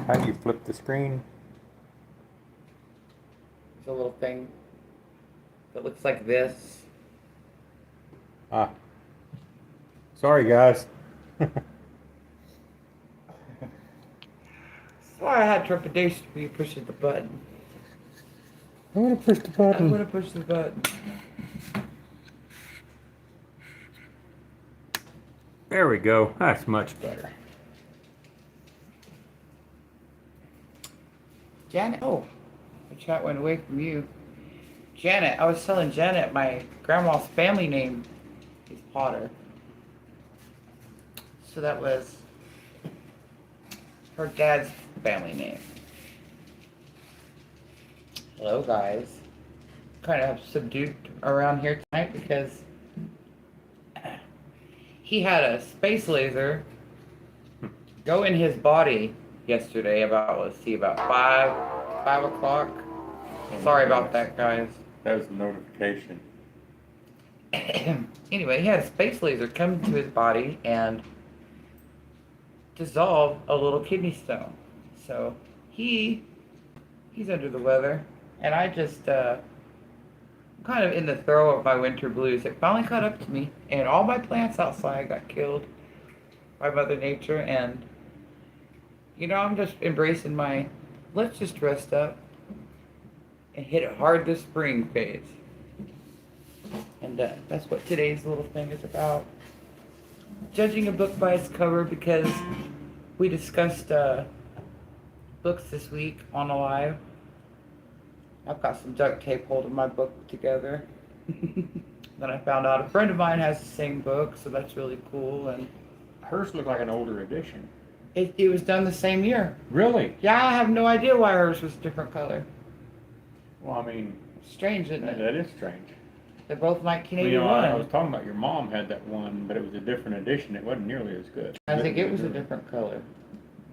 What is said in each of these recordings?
How do you flip the screen? There's a little thing that looks like this. Ah, sorry guys. So I had trepidation when you pushes the button. I'm gonna push the I'm button. gonna push the button. There we go. That's much better. Janet, oh, the chat went away from you. Janet, I was telling Janet my grandma's family name is Potter. So that was her dad's family name. Hello, guys. Kind of subdued around here tonight because he had a space laser go in his body yesterday about, let's see, about 5 o'clock. Oh my Sorry about goodness. that, guys. That was a notification. Anyway, he had a space laser come into his body and dissolve a little kidney stone. So he's under the weather, and I just kind of in the throw of my winter blues. It finally caught up to me, and all my plants outside got killed by Mother Nature, and I'm just embracing my let's just rest up and hit it hard this spring phase. And that's what today's little thing is about. Judging a book by its cover because we discussed books this week on a live. I've got some duct tape holding my book together. Then I found out a friend of mine has the same book, so that's really cool. And Hers looked like an older edition. it was done the same year. Really? Yeah, I have no idea why hers was a different color. Well, I mean, Strange, isn't it? that is strange. They're both Well, 1981. I was talking about your mom had that one, but it was a different edition. It wasn't nearly as good. I think it was a different color.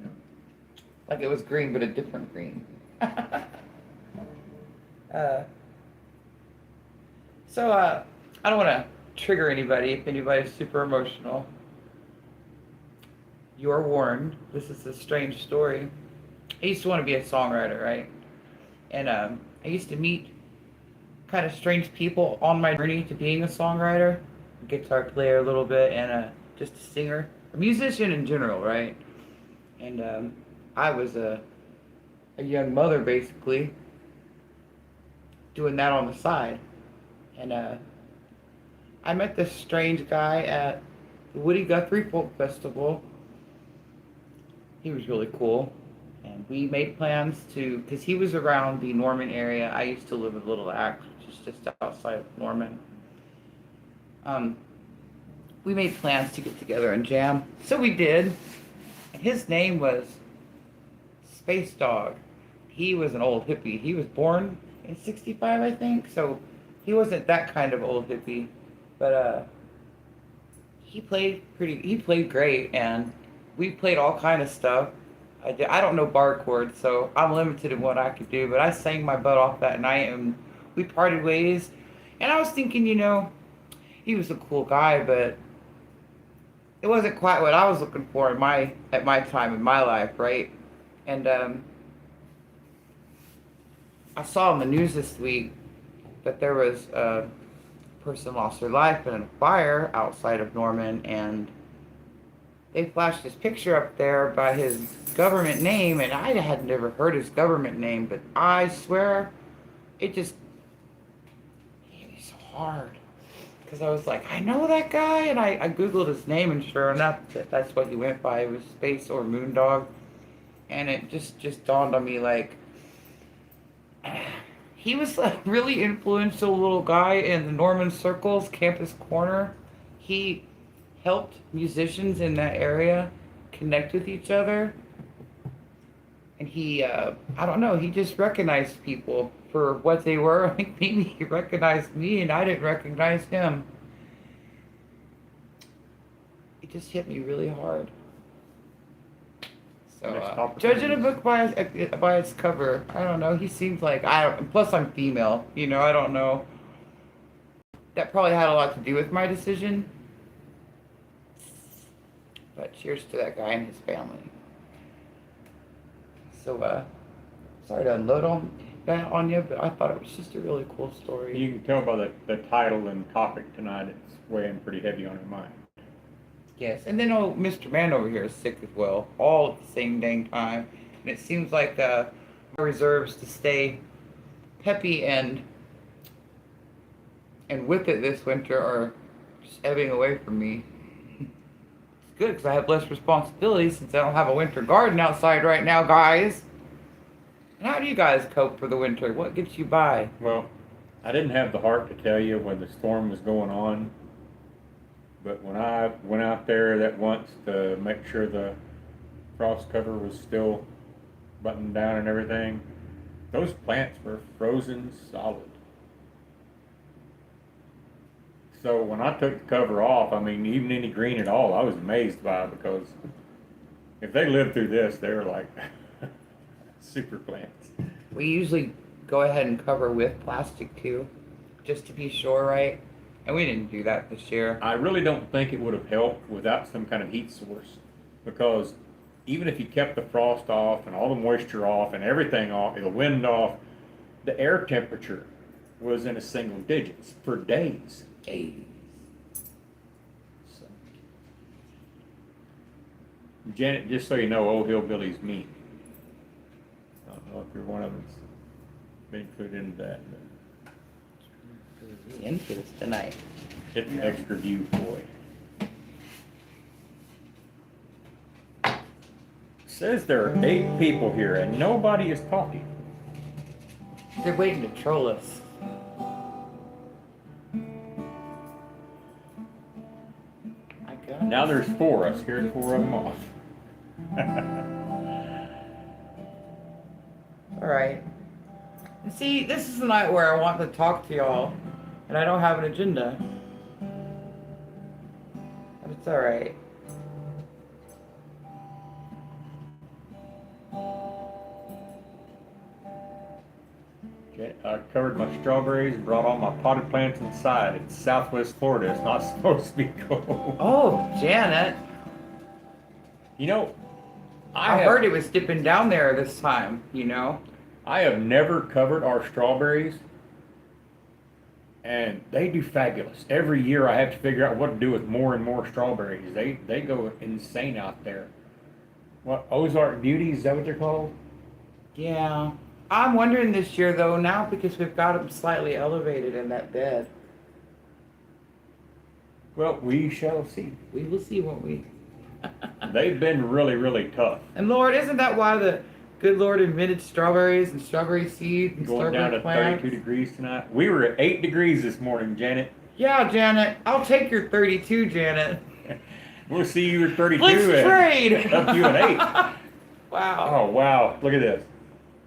Yeah. Like it was green, but a different green. uh, so, I don't want to trigger anybody if anybody's super emotional. You are warned. This is a strange story. I used to want to be a songwriter, right? And I used to meet kind of strange people on my journey to being a songwriter, a guitar player a little bit, and just a singer, a musician in general, right? And I was a young mother basically doing that on the side. And I met this strange guy at the Woody Guthrie Folk Festival. He was really cool. And we made plans to, because he was around the Norman area. I used to live in Little Axe, which is just outside of Norman. We made plans to get together and jam. So we did. And his name was Space Dog. He was an old hippie. He was born in 65, I think. So he wasn't that kind of old hippie. But he played great. And we played all kind of stuff. I don't know bar chords, so I'm limited in what I could do. But I sang my butt off that night, and we parted ways. And I was thinking, he was a cool guy, but it wasn't quite what I was looking for at my time in my life, right? And I saw on the news this week that there was a person lost their life in a fire outside of Norman, and they flashed his picture up there by his government name, and I had never heard his government name, but I swear it just hit me so hard. Because I was like, I know that guy, and I Googled his name, and sure enough, that's what he went by. It was Space or Moondog. And it just dawned on me, like, he was a really influential little guy in the Norman circles, Campus Corner. He helped musicians in that area connect with each other. And he, I don't know, he just recognized people for what they were. I think maybe he recognized me and I didn't recognize him. It just hit me really hard. So, judging a book by its cover, I don't know. He seems like plus I'm female. I don't know. That probably had a lot to do with my decision. But cheers to that guy and his family. So, sorry to unload that on you, but I thought it was just a really cool story. You can tell by the title and topic tonight, it's weighing pretty heavy on your mind. Yes, and then old Mr. Man over here is sick as well, all at the same dang time. And it seems like my reserves to stay peppy and with it this winter are just ebbing away from me. It's good because I have less responsibility since I don't have a winter garden outside right now, guys. And how do you guys cope for the winter? What gets you by? Well, I didn't have the heart to tell you when the storm was going on, but when I went out there that once to make sure the frost cover was still buttoned down and everything, those plants were frozen solid. So when I took the cover off, I mean, even any green at all, I was amazed by it, because if they lived through this, they were like super plants. We usually go ahead and cover with plastic too, just to be sure, right? And we didn't do that this year. I really don't think it would have helped without some kind of heat source, because even if you kept the frost off and all the moisture off and everything off, the wind off, the air temperature was in a single digits for days. So, Janet, just so you know, old hillbilly's mean. I don't know if you're one of them that's been included into that, but Into this tonight. it's an extra view, boy. Says there are 8 people here and nobody is talking. They're waiting to troll us. My God. Now there's 4 of us, here's 4 of them off. All right. And see, this is the night where I want to talk to y'all, and I don't have an agenda. But it's all right. Okay, I covered my strawberries and brought all my potted plants inside. It's Southwest Florida. It's not supposed to be cold. Oh, Janet. You know, I heard it was dipping down there this time, you know? I have never covered our strawberries, and they do fabulous. Every year I have to figure out what to do with more and more strawberries. They go insane out there. What, Ozark Beauty, is that what they're called? Yeah. I'm wondering this year, though, now because we've got them slightly elevated in that bed. Well, we shall see. We will see, won't we? They've been really, really tough. And Lord, isn't that why the good Lord invented strawberries and strawberry seeds and Going strawberry down to plants? 32 degrees tonight. We were at 8 degrees this morning, Janet. Yeah, Janet. I'll take your 32, Janet. We'll see you at 32. Let's trade. Up to you at 8. Wow. Oh, wow. Look at this.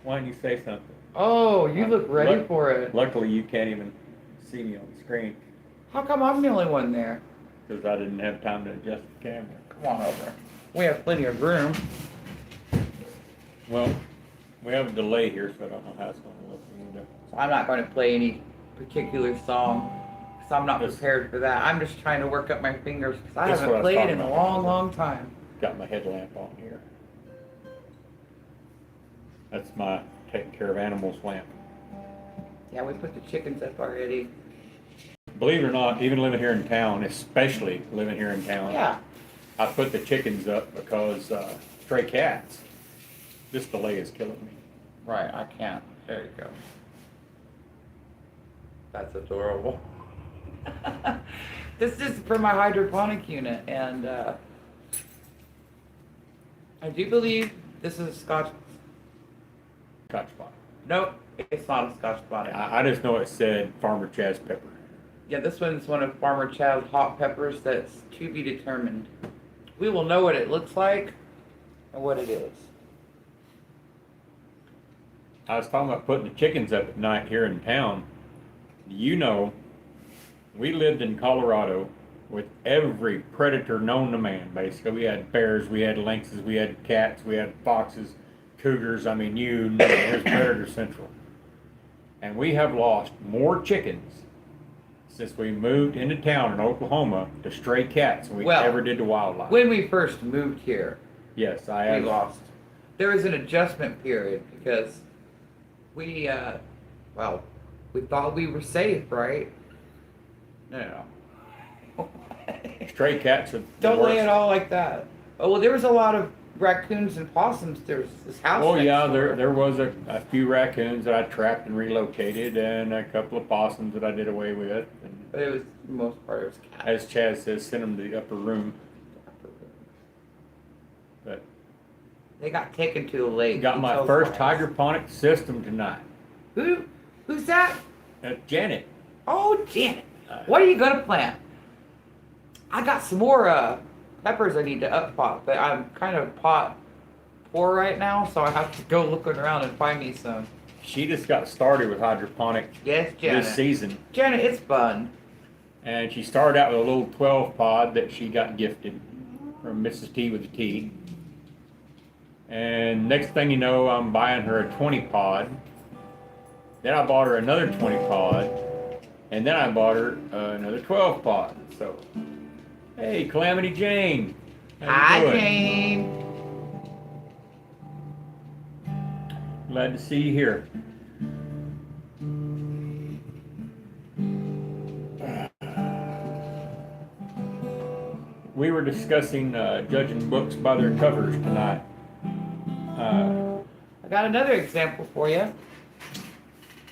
Why don't you say something? Oh, you look ready for it. Luckily, you can't even see me on the screen, How come I'm the only one there? because I didn't have time to adjust the camera. Come on over. We have plenty of room. Well, we have a delay here, so I don't know how it's going to look. So I'm not going to play any particular song because I'm not prepared for that. I'm just trying to work up my fingers because I That's what I haven't was played talking in a about. long, long time. Got my headlamp on here. That's my taking care of animals lamp. Yeah, we put the chickens up already. Believe it or not, even living here in town, especially living here in town, Yeah. I put the chickens up because stray cats. This delay is killing me. Right, I can't. There you go. That's adorable. This is for my hydroponic unit, and I do believe this is a Scotch. Scotch bonnet. Nope, it's not a Scotch bonnet. I just know it said Farmer Chaz Pepper. Yeah, this one's one of Farmer Chad's hot peppers that's to be determined. We will know what it looks like and what it is. I was talking about putting the chickens up at night here in town. You know, we lived in Colorado with every predator known to man, basically. We had bears, we had lynxes, we had cats, we had foxes, cougars. I mean, you know, there's Predator Central. And we have lost more chickens since we moved into town in Oklahoma to stray cats than we ever did to wildlife. When we first moved here, Yes, I we have. lost there was an adjustment period because we, well, we thought we were safe, right? No. Stray cats are the Don't lay worst. it all like that. Oh, well, there was a lot of raccoons and possums. There's this house. Oh next yeah, door. there was a few raccoons that I trapped and relocated, and a couple of possums that I did away with. And But it was, for the most part, it was cats. as Chad says, sent them to the upper room. But They got taken to the lake. got He my tells first lies. hydroponic system tonight. Who's that? Janet. Oh, Janet. What are you gonna plant? I got some more peppers I need to up pot, but I'm kind of pot poor right now, so I have to go looking around and find me some. She just got started with hydroponic Yes, Janet. this season. Janet, it's fun. And she started out with a little 12 pod that she got gifted from Mrs. T with a T. And next thing you know, I'm buying her a 20 pod. Then I bought her another 20 pod. And then I bought her another 12 pod. So, hey, Calamity Jane. How you Hi, doing? Jane. Glad to see you here. We were discussing judging books by their covers tonight. I got another example for you.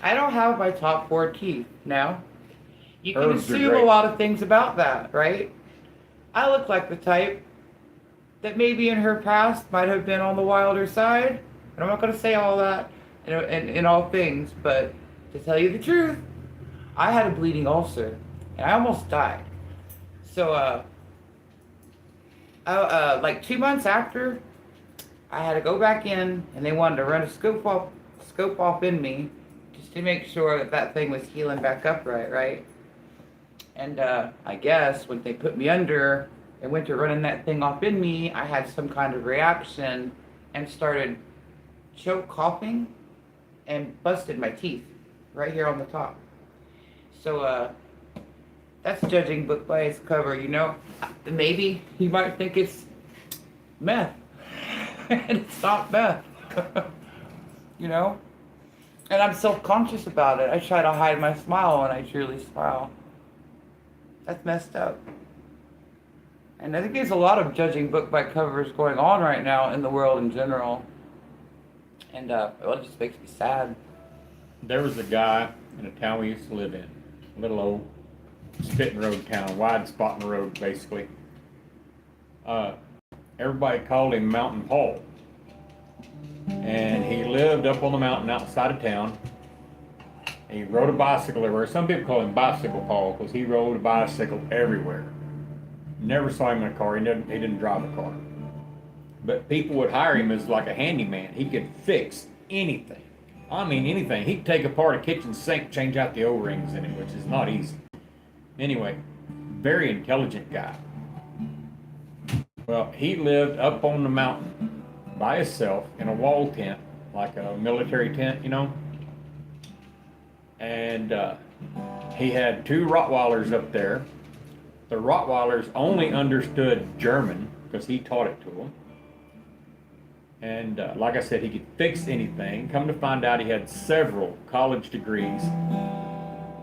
I don't have my top 4 teeth now. You can Herbs are assume a great. lot of things about that, right? I look like the type that maybe in her past might have been on the wilder side. And I'm not going to say all that in all things, but to tell you the truth, I had a bleeding ulcer and I almost died. So, like 2 months after, I had to go back in and they wanted to run a scope off in me just to make sure that that thing was healing back up right? And I guess when they put me under and went to running that thing off in me, I had some kind of reaction and started choke coughing and busted my teeth right here on the top. So that's judging book by its cover, you know. Maybe you might think it's meth. And it's not meth. You know? And I'm self-conscious about it. I try to hide my smile when I truly smile. That's messed up. And I think there's a lot of judging book by covers going on right now in the world in general. And well, it just makes me sad. There was a guy in a town we used to live in, a little old spitting road town, wide spot in the road basically. Everybody called him Mountain Paul. And he lived up on the mountain outside of town. And he rode a bicycle everywhere. Some people call him Bicycle Paul because he rode a bicycle everywhere. Never saw him in a car. He didn't drive a car. But people would hire him as like a handyman. He could fix anything. I mean anything. He could take apart a kitchen sink, change out the O-rings in it, which is not easy. Anyway, very intelligent guy. Well, he lived up on the mountain by himself in a wall tent, like a military tent, you know. And he had 2 Rottweilers up there. The Rottweilers only understood German because he taught it to them. And like I said, he could fix anything. Come to find out, he had several college degrees.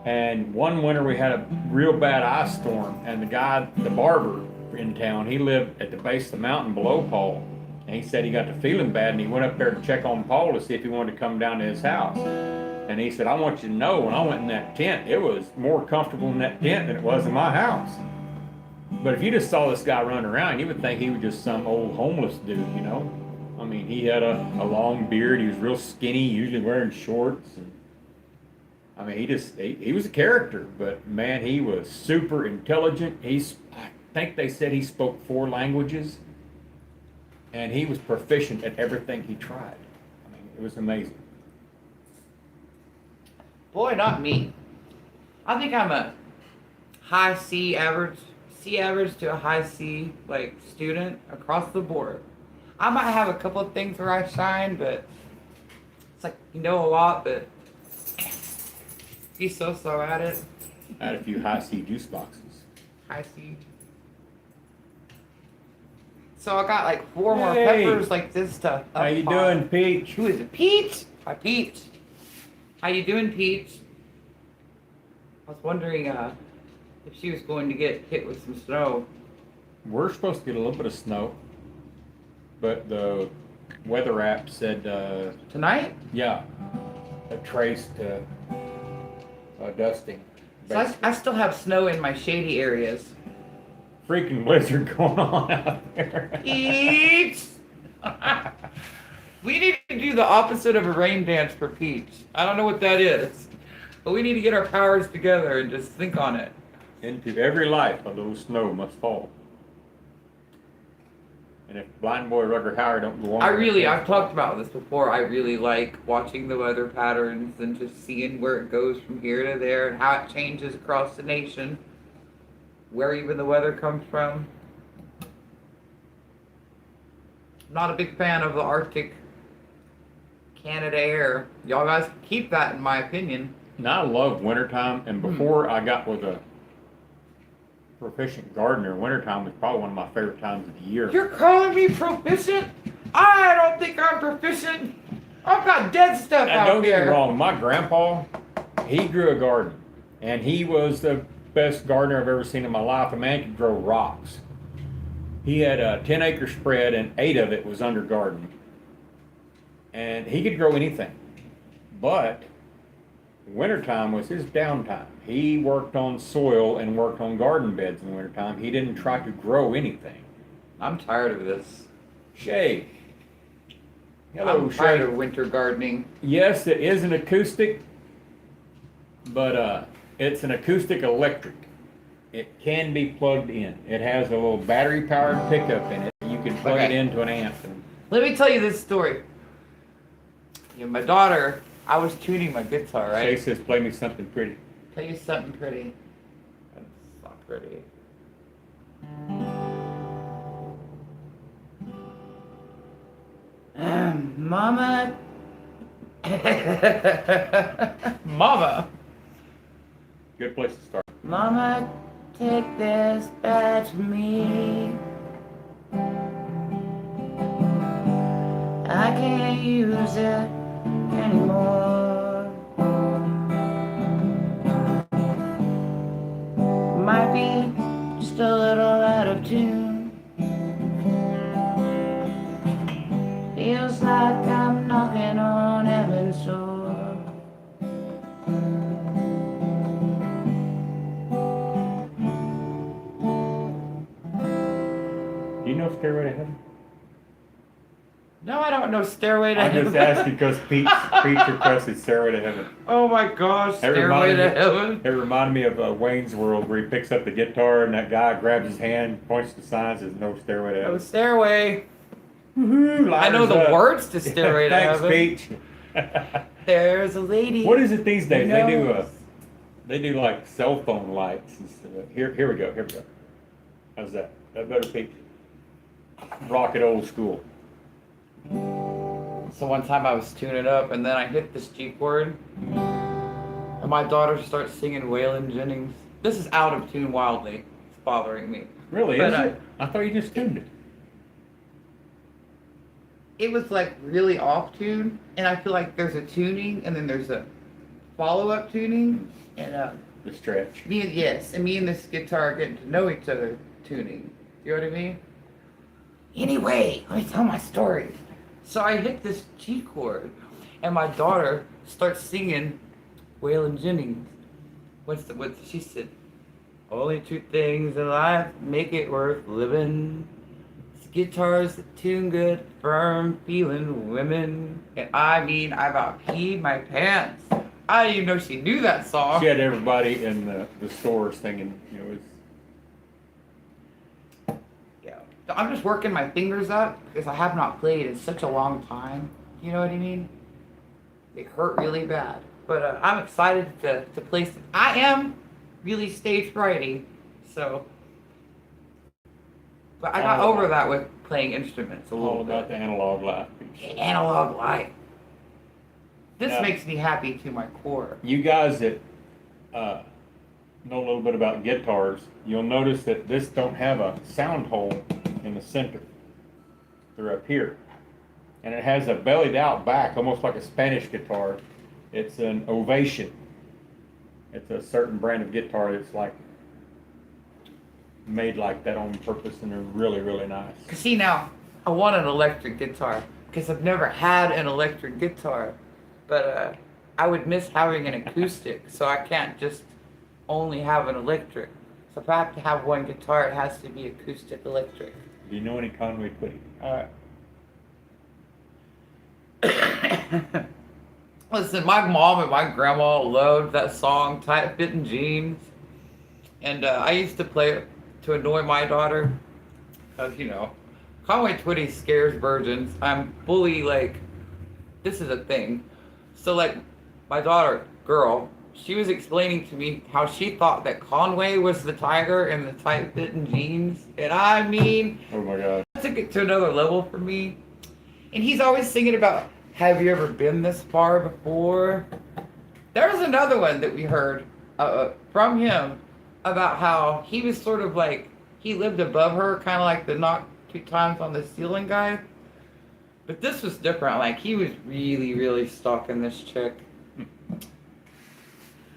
And one winter we had a real bad ice storm, and the barber in town, he lived at the base of the mountain below Paul. And he said he got to feeling bad, and he went up there to check on Paul to see if he wanted to come down to his house. And he said, I want you to know, when I went in that tent, it was more comfortable in that tent than it was in my house. But if you just saw this guy running around, you would think he was just some old homeless dude, you know? I mean, he had a long beard. He was real skinny, usually wearing shorts. And, I mean, he was a character, but man, he was super intelligent. I think they said he spoke 4 languages, and he was proficient at everything he tried. I mean, it was amazing. Boy, not me. I think I'm a high C average to a high C like student across the board. I might have a couple of things where I shine, but it's like you know a lot, but be so at it. I had a few high C juice boxes. High C. So I got like 4 more Hey. peppers like this to How you up doing, on. Peach? Who is it? Pete? Hi, Pete. How you doing, Pete? I was wondering if she was going to get hit with some snow. We're supposed to get a little bit of snow, but the weather app said, Tonight? yeah, a trace to dusting. So I still have snow in my shady areas. Freaking blizzard going on out there. Pete! We need to do the opposite of a rain dance for Pete. I don't know what that is, but we need to get our powers together and just think on it. Into every life a little snow must fall. And if Blind Boy Rugger Howard don't go on. I've talked about this before. I really like watching the weather patterns and just seeing where it goes from here to there and how it changes across the nation, where even the weather comes from. I'm not a big fan of the Arctic Canada air. Y'all guys can keep that, in my opinion. Now I love wintertime, and before I got with a proficient gardener, wintertime was probably one of my favorite times of the year. You're calling me proficient? I don't think I'm proficient. I've got dead stuff And out don't get there. me wrong, my grandpa, he grew a garden, and he was the best gardener I've ever seen in my life. A man could grow rocks. He had a 10-acre spread, and 8 of it was under garden. And he could grow anything. But wintertime was his downtime. He worked on soil and worked on garden beds in the wintertime. He didn't try to grow anything. I'm tired of this. Shay. Hello, I'm tired Shay. of winter gardening. Yes, it is an acoustic, but it's an acoustic electric. It can be plugged in. It has a little battery-powered pickup in it. You can plug it into an amp. And Let me tell you this story. My daughter, I was tuning my guitar, Shay right? says, play me something pretty. Tell you something pretty. That's not pretty. Mama. Mama. Good place to start. Mama, take this back to me. I can't use it anymore. Might be just a little out of tune. Feels like I'm knocking on heaven's door. Do you know Stairway to Heaven? No, I don't know Stairway to I Heaven. just asked because Pete requested Stairway to Heaven. Oh my gosh, It Stairway reminded to me- Heaven. It reminded me of Wayne's World, where he picks up the guitar and that guy grabs his hand, points to the sign, says no Stairway to Oh, Heaven. Stairway. Woohoo, I know lighters the up. words to Stairway to Thanks, Heaven. Peach. There's a lady. What is it these days? who knows. They do like cell phone lights and stuff. Here we go. How's that? That better, Peach? Rock it old school. So one time I was tuning up and then I hit this G chord and my daughter starts singing Waylon Jennings. This is out of tune wildly. It's bothering me. Really, But, is it? I thought you just tuned it. It was like really off tune and I feel like there's a tuning and then there's a follow-up tuning and The stretch. me and this guitar are getting to know each other tuning. You know what I mean? Anyway, let me tell my story. So I hit this G chord, and my daughter starts singing Waylon Jennings. What she said? Only 2 things in life make it worth living. It's guitars that tune good, firm feeling women. And I mean, I about peed my pants. I didn't even know she knew that song. She had everybody in the stores thinking, Yeah. I'm just working my fingers up because I have not played in such a long time. You know what I mean? They hurt really bad. But I'm excited to play some. I am really stage frighty, so. But I got over that with playing instruments a little all about bit. the analog life. The analog life. This Yeah. makes me happy to my core. You guys that know a little bit about guitars, you'll notice that this don't have a sound hole in the center. They're up here. And it has a bellied out back, almost like a Spanish guitar. It's an Ovation. It's a certain brand of guitar that's like made like that on purpose, and they're really, really nice. See, now, I want an electric guitar because I've never had an electric guitar, but I would miss having an acoustic, so I can't just only have an electric. So if I have to have one guitar, it has to be acoustic electric. Do you know any Conway Twitty? Listen, my mom and my grandma loved that song, Tight Fitting Jeans. And I used to play it to annoy my daughter. Because, you know, Conway Twitty scares virgins. I'm fully like, this is a thing. So, like, my daughter, girl, she was explaining to me how she thought that Conway was the tiger in the tight fitting jeans. And I mean, oh my God, that took it to another level for me. And he's always singing about, have you ever been this far before? There's another one that we heard from him about how he was sort of like, he lived above her, kind of like the knock 2 times on the ceiling guy. But this was different. Like, he was really, really stalking this chick.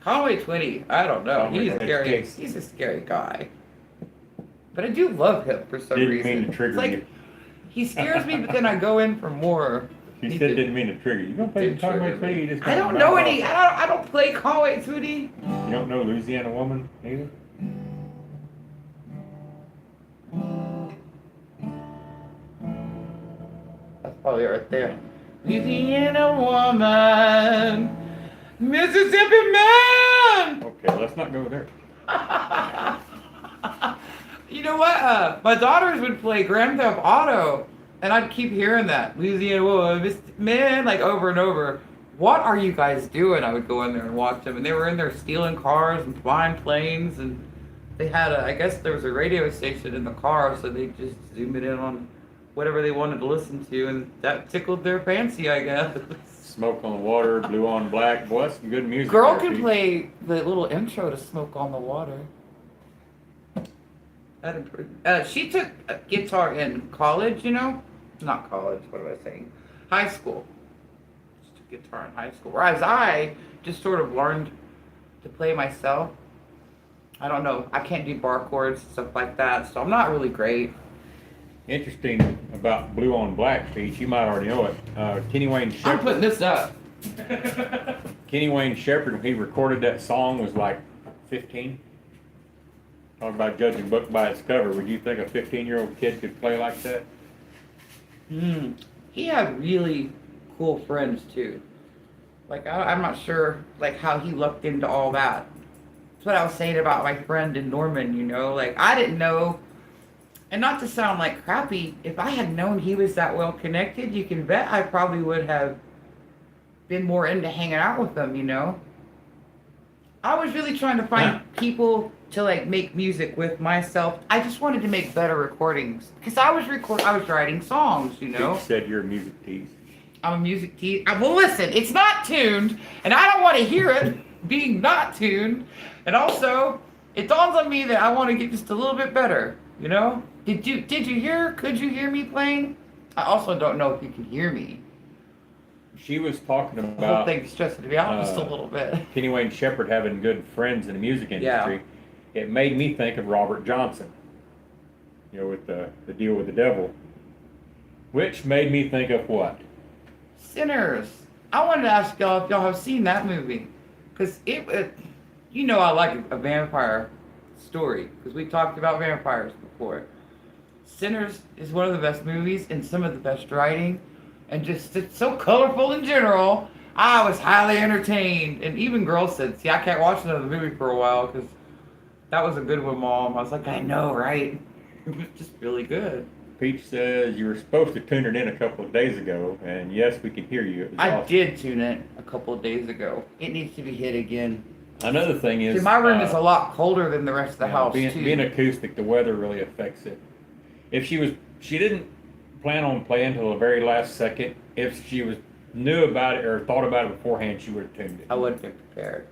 Conway Twitty, I don't know. He's scary. He's a scary guy. But I do love him for some reason. Didn't mean to trigger you. He scares me, but then I go in for more. He said didn't mean to trigger you. You don't play Conway Twitty. You just I don't know any. I don't play Conway Twitty. You don't know Louisiana Woman either? That's probably right there. Louisiana Woman, Mississippi Man. Okay, let's not go there. You know what? My daughters would play Grand Theft Auto, and I'd keep hearing that Louisiana Woman, Mississippi Man, like over and over. What are you guys doing? I would go in there and watch them, and they were in there stealing cars and flying planes, and they had I guess there was a radio station in the car, so they just zoomed it in on whatever they wanted to listen to, and that tickled their fancy, I guess. Smoke on the Water, Blue on Black. Boy, that's some good music. Girl can play the little intro to Smoke on the Water. That improved. She took a guitar in college, you know? Not college, what am I saying? High school. She took guitar in high school. Whereas I just sort of learned to play myself. I don't know. I can't do bar chords, stuff like that, so I'm not really great. Interesting about Blue on Black, Pete. You might already know it. Kenny Wayne Shepherd. I'm putting this up. Kenny Wayne Shepherd, when he recorded that song, was like 15. Talk about judging a book by its cover. Would you think a 15-year-old kid could play like that? He had really cool friends too. Like I'm not sure like how he looked into all that. That's what I was saying about my friend in Norman. You know, like I didn't know. And not to sound like crappy, if I had known he was that well connected, you can bet I probably would have been more into hanging out with them. You know. I was really trying to find people to like make music with myself. I just wanted to make better recordings because I was writing songs, you know. You said you're a music tease. I'm a music tease. Well, listen, it's not tuned, and I don't want to hear it being not tuned. And also, it dawns on me that I want to get just a little bit better, you know. Could you hear me playing? I also don't know if you can hear me. She was talking about the whole thing's stressing me out just a little bit. Kenny Wayne Shepherd having good friends in the music industry. Yeah. It made me think of Robert Johnson, you know, with the deal with the devil, which made me think of what? Sinners. I wanted to ask y'all if y'all have seen that movie, because you know, I like a vampire story because we talked about vampires before. Sinners is one of the best movies and some of the best writing. And just, it's so colorful in general. I was highly entertained. And even girls said, see, I can't watch another movie for a while because that was a good one, Mom. I was like, I know, right? It was just really good. Peach says you were supposed to tune it in a couple of days ago. And yes, we can hear you. I did tune it a couple of days ago. It needs to be hit again. Another thing is... See, my room is a lot colder than the rest of the house, too. Being acoustic, the weather really affects it. If she didn't plan on playing until the very last second. If she knew about it or thought about it beforehand, she would have tuned it. I wouldn't be prepared.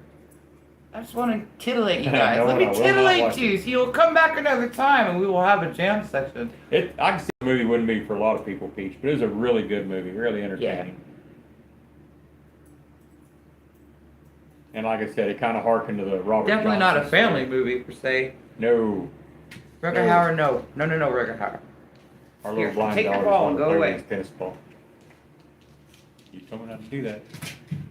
I just want to titillate you No, guys. I Let me will not titillate watch you, so you'll come back another time and we will have a jam session. I can see the movie wouldn't be for a lot of people, Peach, but it was a really good movie, really entertaining. And like I said, it kind of harkened to the Robert Definitely not a Johnson family story. movie per se. No. Rutger No. Hauer, no. No, Rutger Hauer. Our Here, little blind take your daughter's ball on and the go away. this tennis ball. You told me not to do that.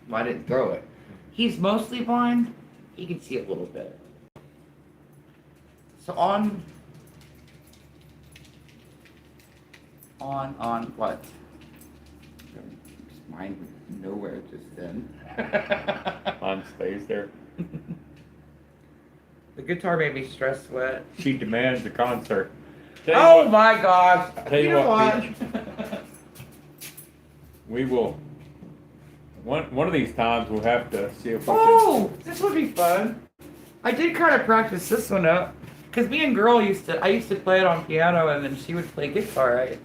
Well, I didn't throw it. He's mostly blind. He can see a little bit. So on what? Just mine went nowhere just then. Mine stays there. The guitar made me stress sweat. She demands a concert. Oh my gosh! Tell you know what, we will. One of these times we'll have to see if we Oh, this would be fun. I did kind of practice this one up, cause me and girl I used to play it on piano, and then she would play guitar, right?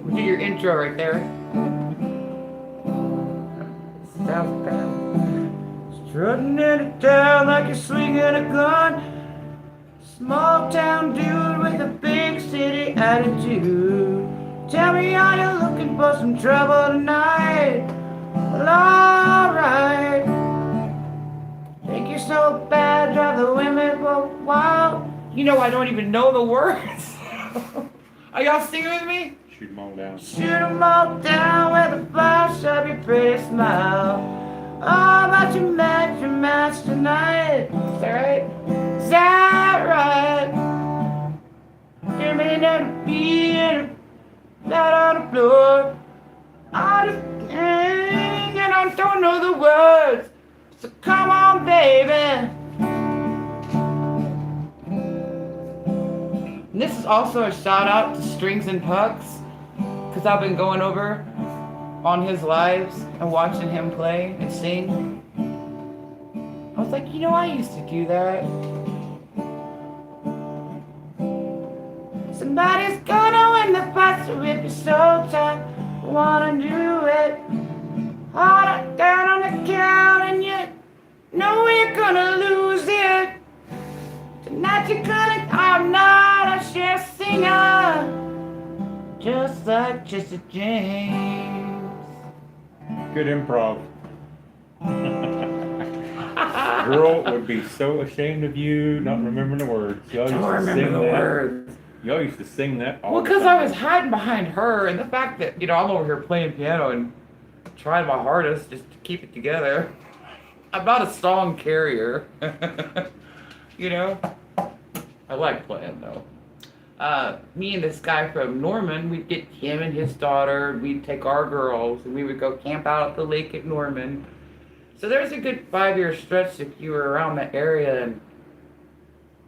We'll do your intro right there. Southbound, strutting in a town like you're swinging a gun. Small town dude with a big city attitude. Tell me, are you looking for some trouble tonight? Well, alright. Think you're so bad, drive the women for wild. You know, I don't even know the words. Are y'all singing with me? shoot them all down. Shoot 'em all down with a flash of your pretty smile. Oh, but you met your match tonight. Is that right? Is that right? You're meant to be in flat on the floor. I just and I don't know the words. So come on, baby. And this is also a shout out to Strings and Pucks, because I've been going over on his lives and watching him play and sing. I was like, you know, I used to do that. Somebody's gonna win the fight, so if you're so tight, wanna do it. Hold it down on the count, and you know you're gonna lose it. Tonight you're gonna, I'm not a share singer, just like Jesse James. Good improv. Girl would be so ashamed of you not remembering the words. Y'all used I don't to remember sing the that. words. Y'all used to sing that all Well, the because time. I was hiding behind her, and the fact that, you know, I'm over here playing piano and trying my hardest just to keep it together. I'm not a song carrier. You know? I like playing, though. Me and this guy from Norman, we'd get him and his daughter, we'd take our girls, and we would go camp out at the lake at Norman. So there's a good 5-year stretch if you were around that area and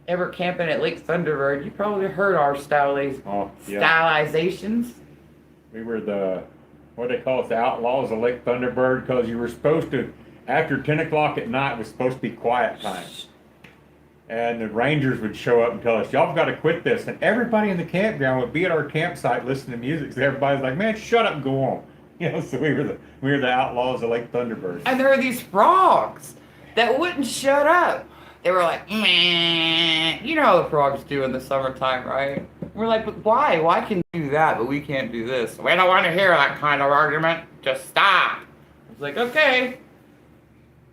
ever camping at Lake Thunderbird, you probably heard our stylizations. We were what they call it, the outlaws of Lake Thunderbird, because you were supposed to, after 10 o'clock at night, was supposed to be quiet time. And the rangers would show up and tell us, y'all got to quit this. And everybody in the campground would be at our campsite listening to music. So everybody's like, man, shut up and go on. You know, so we were the outlaws of Lake Thunderbird. And there were these frogs that wouldn't shut up. They were like, meh. You know how the frogs do in the summertime, right? We're like, but why? Why can you do that, but we can't do this? We don't want to hear that kind of argument. Just stop. I was like, okay.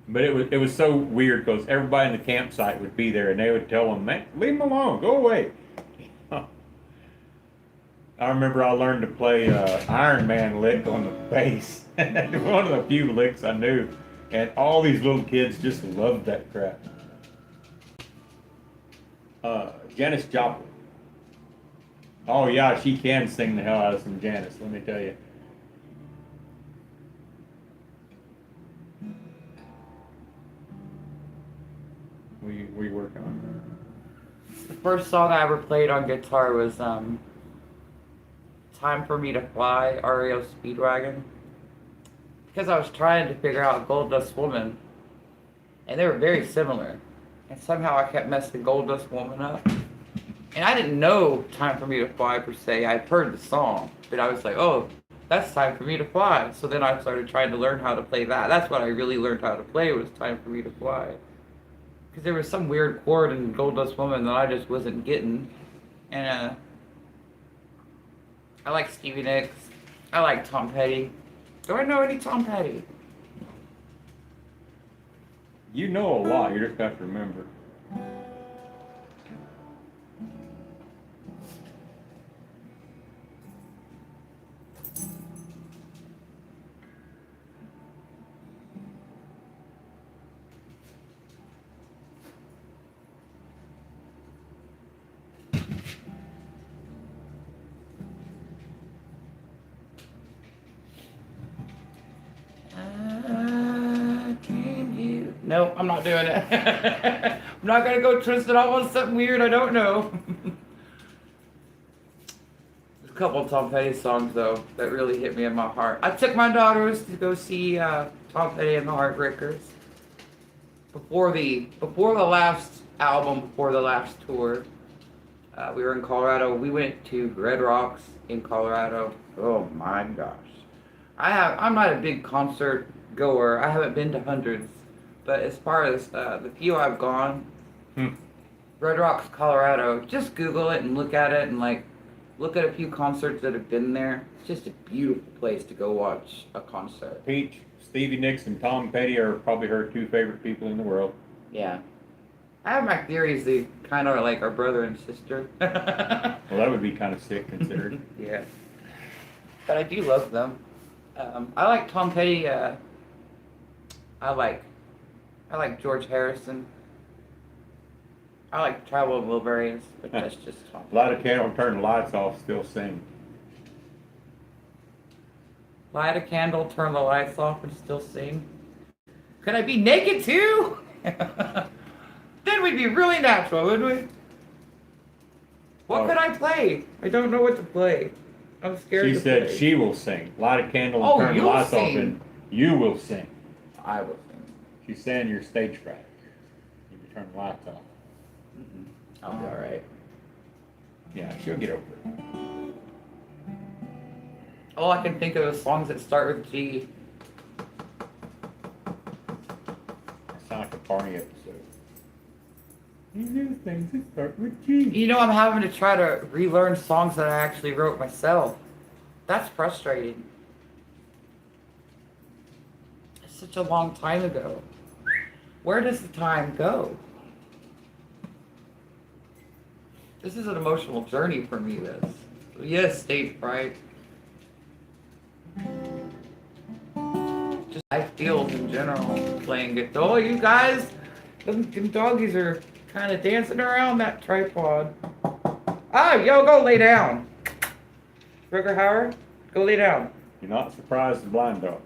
But it was so weird because everybody in the campsite would be there and they would tell them, man, leave them alone, go away. I remember I learned to play Iron Man lick on the bass. One of the few licks I knew. And all these little kids just loved that crap. Janis Joplin. Oh yeah, she can sing the hell out of some Janis, let me tell you. We work on The first song I ever played on guitar was Time for Me to Fly, REO Speedwagon. Because I was trying to figure out Gold Dust Woman. and they were very similar. And somehow I kept messing Gold Dust Woman up. And I didn't know Time for Me to Fly per se. I'd heard the song, but I was like, oh, that's Time for Me to Fly. So then I started trying to learn how to play that. That's what I really learned how to play, was Time for Me to Fly. Because there was some weird chord in Gold Dust Woman that I just wasn't getting. And I like Stevie Nicks. I like Tom Petty. Do I know any Tom Petty? You know a lot. You just have to remember. Nope, I'm not doing it. I'm not gonna go twist it off on something weird I don't know. There's a couple of Tom Petty songs though that really hit me in my heart. I took my daughters to go see Tom Petty and the Heartbreakers before the last album, before the last tour. We were in Colorado. We went to Red Rocks in Colorado. Oh my gosh. I'm not a big concert goer. I haven't been to hundreds. But as far as the few I've gone, Red Rocks, Colorado, just Google it and look at it and like look at a few concerts that have been there. It's just a beautiful place to go watch a concert. Peach, Stevie Nicks, and Tom Petty are probably her two favorite people in the world. Yeah. I have my theories they kind of are like our brother and sister. Well, that would be kind of sick considered. Yeah. But I do love them. I like Tom Petty. I like George Harrison. I like Traveling Wilburys, but that's just Tom Petty. Light a candle, turn the lights off, still sing. Light a candle, turn the lights off, and still sing. Could I be naked too? Then we'd be really natural, wouldn't we? What could I play? I don't know what to play. I'm scared She to said play. she will sing. Light a candle and Oh, turn the you'll lights off, sing. and you will sing. I will sing. She's saying you're stage fright. You can turn the lights off. I'll be alright. Yeah, she'll get over it. All I can think of is songs that start with G. It sounds like a Barney episode. These are the things that start with G. You know, I'm having to try to relearn songs that I actually wrote myself. That's frustrating. It's such a long time ago. Where does the time go? This is an emotional journey for me, this. Yes, stage fright. Just life feels in general, playing guitar. Oh, you guys, them doggies are kind of dancing around that tripod. Ah, yo, go lay down. Rutger Hauer, go lay down. You're not surprised the blind dog.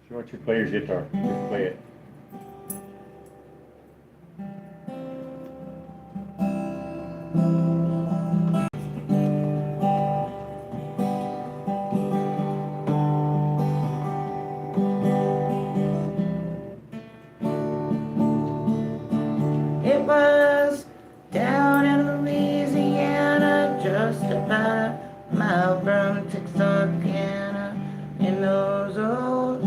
She wants you to play your guitar. Just play it. It was down in Louisiana, just about a mile from Texarkana, in those old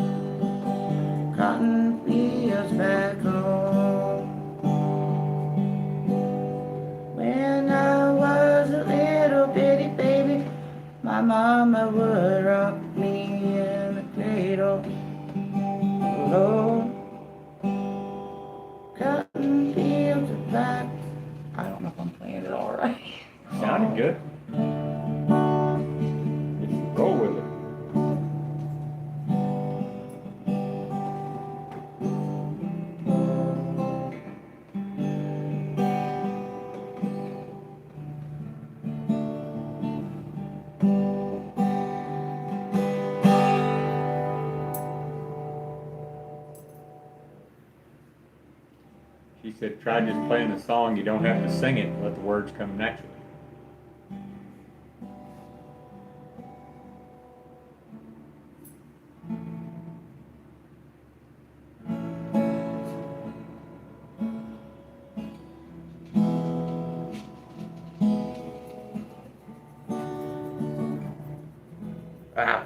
cotton fields back home. When I was a little bitty baby, my mama would rock me in the cradle. Lord, cotton fields are black. I don't know if I'm playing it all right. Sounded good. Just roll with it. She said, try just playing the song. You don't have to sing it. Let the words come naturally. Ah.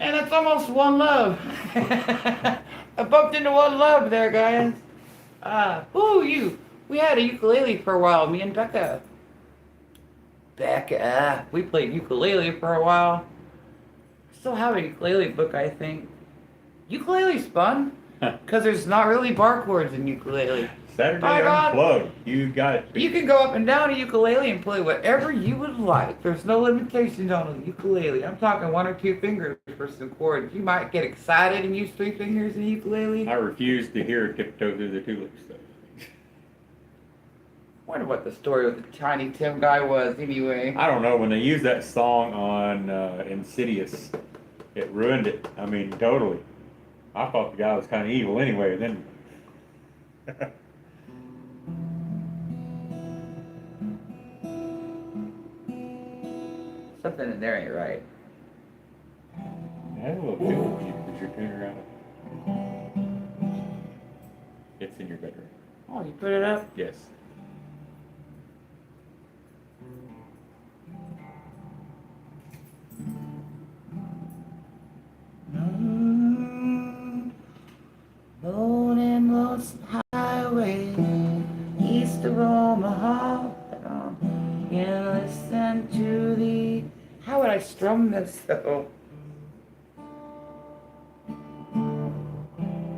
And that's almost one love. I bumped into one love there, guys. You. We had a ukulele for a while, me and Becca. Becca, we played ukulele for a while. Still have a ukulele book, I think. Ukulele's fun, because there's not really bar chords in ukulele. Saturday By God. Unplugged. You got it. You can go up and down a ukulele and play whatever you would like. There's no limitations on a ukulele. I'm talking 1 or 2 fingers for some chords. You might get excited and use 3 fingers in a ukulele. I refuse to hear Tiptoe Through the Tulips stuff. Wonder what the story with the Tiny Tim guy was anyway. I don't know. When they used that song on Insidious, it ruined it. I mean, totally. I thought the guy was kind of evil anyway. Then. Something in there ain't right. Have a little tune when you put your tuner out. It's in your bedroom. Oh, you put it up? Yes. Loading Lost Highway, east of Omaha. You listen to the. How would I strum this though?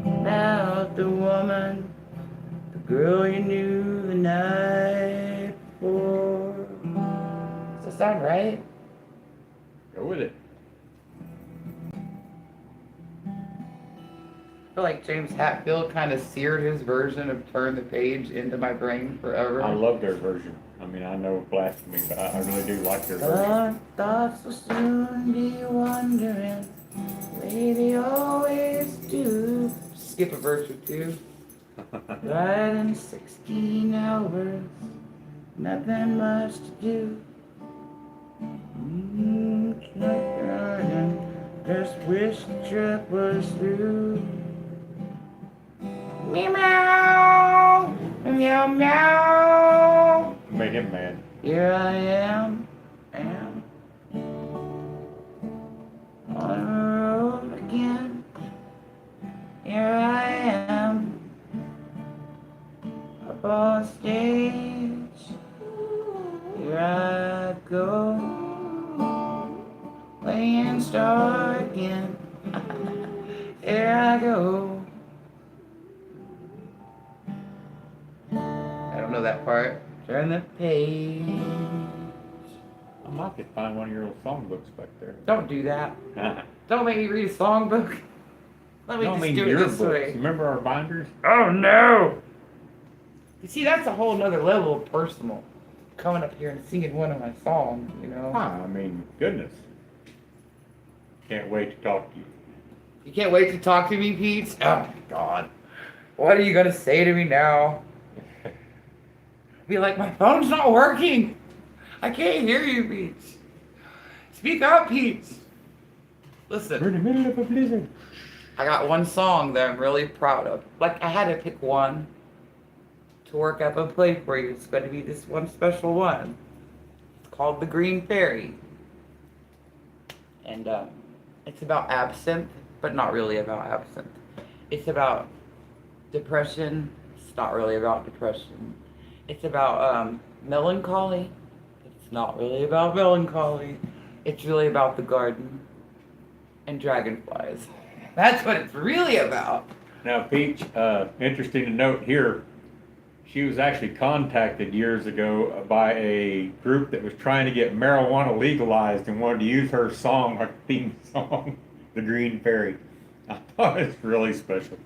About the woman, the girl you knew the night before. Does that sound right? Go with it. I feel like James Hetfield kind of seared his version of Turn the Page into my brain forever. I love their version. I mean, I know blasphemy, but I really do like their version. Our thoughts will soon be wandering, the way they always do. Skip a verse or two. Right in 16 hours, nothing much to do. Can't run, just wish the trip was through. Meow, meow, meow. Made him mad. Here I am, on the road again. Here I am, up on stage. Here I go, playing star again. Here I go. I don't know that part. Turn the page. I might could find one of your old songbooks back there. Don't do that. Don't make me read a songbook. Let me I don't just mean do it your this books. way. Remember our binders? Oh no! You see, that's a whole nother level of personal. Coming up here and singing one of my songs, you know. I mean, goodness. Can't wait to talk to you. You can't wait to talk to me, Pete? Oh my God. What are you gonna say to me now? Be like, my phone's not working. I can't hear you, Pete. Speak up, Pete. Listen. We're in the middle of a blizzard. I got one song that I'm really proud of. Like, I had to pick one to work up and play for you. It's going to be this one special one. It's called The Green Fairy. And it's about absinthe, but not really about absinthe. It's about depression. It's not really about depression. It's about melancholy. It's not really about melancholy. It's really about the garden and dragonflies. That's what it's really about. Now, Peach, interesting to note here, she was actually contacted years ago by a group that was trying to get marijuana legalized and wanted to use her song, her theme song, The Green Fairy. I thought it was really special.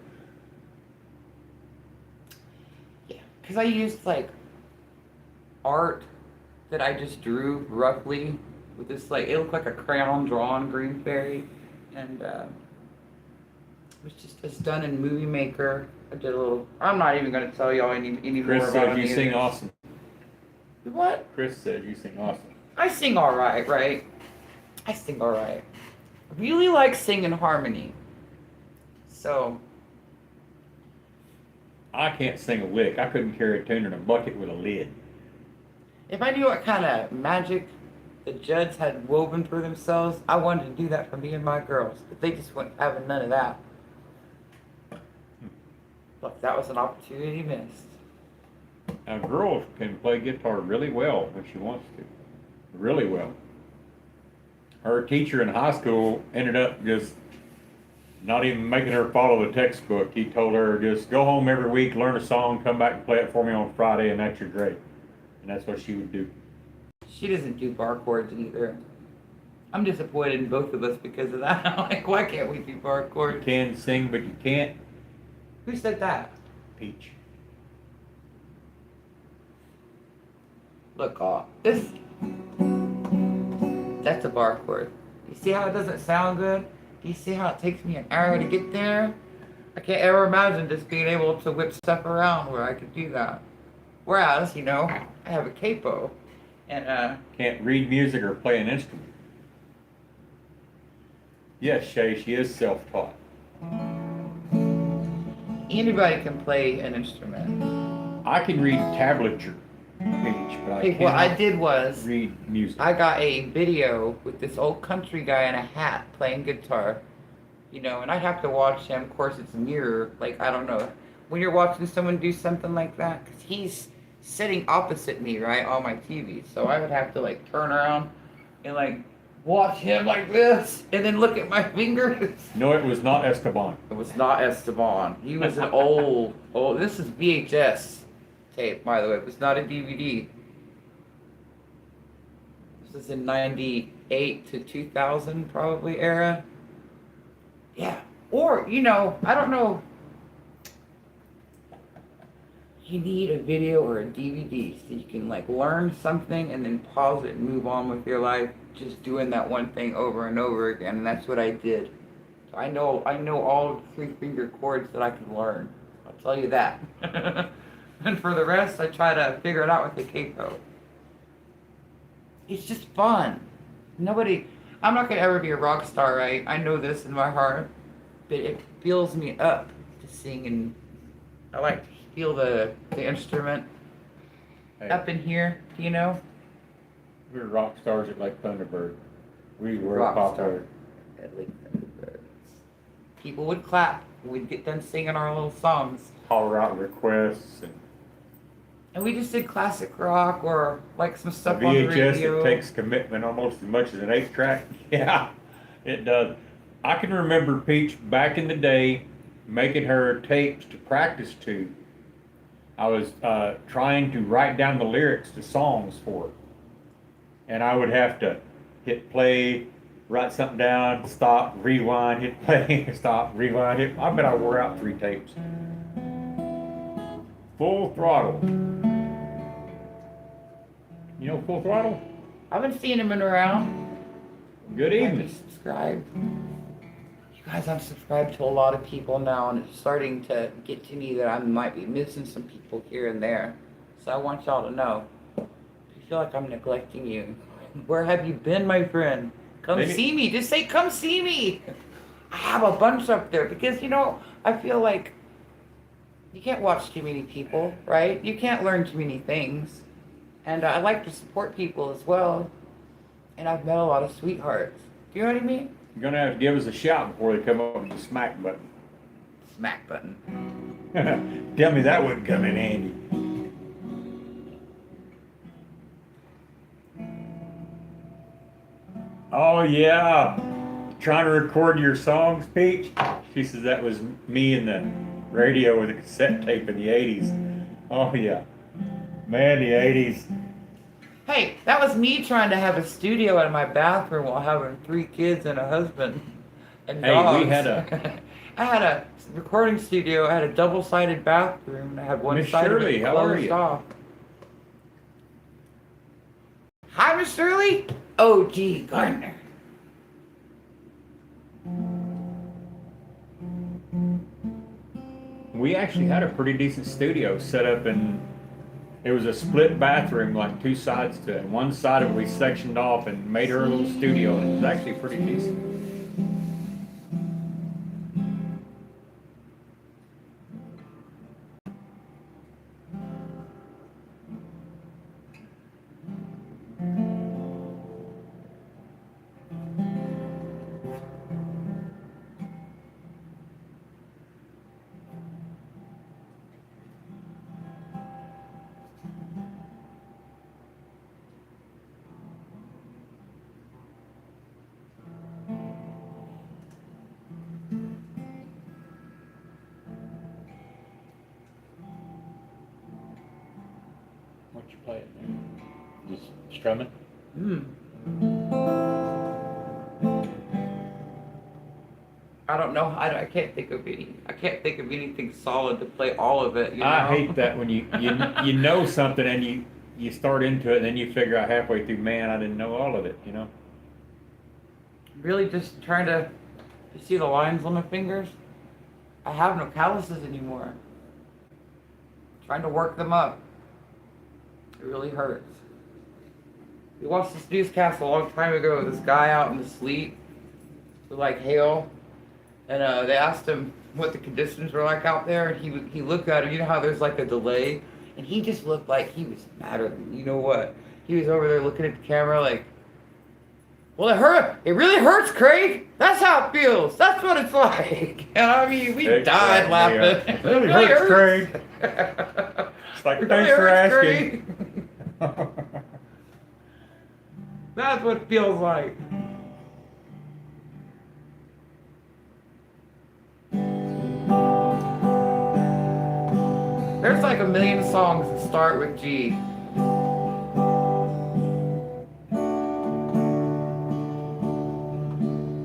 because I used like art that I just drew roughly with this like it looked like a crayon drawn green fairy, and it was just it's done in Movie Maker. I did a little. I'm not even going to tell y'all any more Chris about says any you of sing this. awesome. What? Chris says you sing awesome. I sing all right, right? I sing all right. I really like singing harmony. So I can't sing a lick. I couldn't carry a tune in a bucket with a lid. if I knew what kind of magic the Judds had woven for themselves, I wanted to do that for me and my girls. But they just weren't having none of that. Look, that was an opportunity missed. Now, girls can play guitar really well when she wants to. Really well. Her teacher in high school ended up just not even making her follow the textbook. He told her, just go home every week, learn a song, come back and play it for me on Friday, and that's your grade. And that's what she would do. She doesn't do bar chords either. I'm disappointed in both of us because of that. Like, why can't we do bar You chords? can sing, but you can't. Who said that? Peach. Look, that's a bar chord. You see how it doesn't sound good? Do you see how it takes me an hour to get there? I can't ever imagine just being able to whip stuff around where I could do that. Whereas, I have a capo, and Can't read music or play an instrument. Yes, Shay, she is self-taught. anybody can play an instrument. I can read tablature, Peach, but I Hey, can't what I did was, read music. I got a video with this old country guy in a hat playing guitar, and I'd have to watch him. Of course, it's a mirror. Like, I don't know. When you're watching someone do something like that, because he's sitting opposite me, right, on my TV. So I would have to, like, turn around and, like, watch him like this and then look at my fingers. No, it was not Esteban. It was not Esteban. He was an old, this is VHS tape, by the way. It was not a DVD. This is in 98 to 2000 probably era. Yeah. Or, I don't know. You need a video or a DVD so you can like learn something and then pause it and move on with your life, just doing that one thing over and over again. And that's what I did. So I know all 3-finger chords that I can learn. I'll tell you that. And for the rest, I try to figure it out with the capo. It's just fun. I'm not gonna ever be a rock star, right? I know this in my heart, but it fills me up to sing, and I like to feel the instrument Hey, up in here, we were rock stars at Lake Thunderbird. We were Rock popular. At Lake Thunderbird. People would clap when we'd get done singing our little songs. Holler out requests And we just did classic rock or like some and stuff a on the VHS radio. that takes commitment almost as much as an 8-track. Yeah, it does. I can remember Peach back in the day making her tapes to practice to. I was trying to write down the lyrics to songs for her. And I would have to hit play, write something down, stop, rewind, hit play, stop, rewind, hit. I bet I wore out 3 tapes. Full Throttle. You know Full Throttle? I've been seeing him in around. Good evening. Subscribe. You guys, I'm subscribed to a lot of people now, and it's starting to get to me that I might be missing some people here and there. So I want y'all to know. If you feel like I'm neglecting you, where have you been, my friend? Come see me. Just say, come see me. I have a bunch up there because, I feel like you can't watch too many people, right? You can't learn too many things. And I like to support people as well. And I've met a lot of sweethearts. Do you know what I mean? You're going to have to give us a shout before they come up with the smack button. Smack button. Tell me that wouldn't come in handy. Oh, yeah. Trying to record your songs, Peach? She says that was me in the radio with a cassette tape in the 80s. Oh, yeah. Man, the 80s. Hey, that was me trying to have a studio in my bathroom while having 3 kids and a husband and Hey, dogs. we had I had a recording studio. I had a double-sided bathroom, and I had one Miss side Shirley, of it how are closed you? off. Hi, Miss Shirley. Oh, gee, Gardner. We actually had a pretty decent studio set up, and it was a split bathroom, like two sides to it. And one side of it we sectioned off and made her a little studio, and it was actually pretty decent. What you playing there? Just strumming? I don't know. I can't think of any. I can't think of anything solid to play all of it. You know? I hate that when you know something and you start into it and then you figure out halfway through, man, I didn't know all of it, you know? Really, just trying to. You see the lines on my fingers? I have no calluses anymore. Trying to work them up. It really hurts. We watched this newscast a long time ago. This guy out in the sleet with like hail, and they asked him what the conditions were like out there, and he looked at him. You know how there's like a delay, and he just looked like he was madder than you know what. He was over there looking at the camera like, well, it hurt. It really hurts, Craig. That's how it feels. That's what it's like. And I mean, we died laughing. It really hurts, Craig. It's like, thanks for asking. That's what it feels like. There's like a million songs that start with G.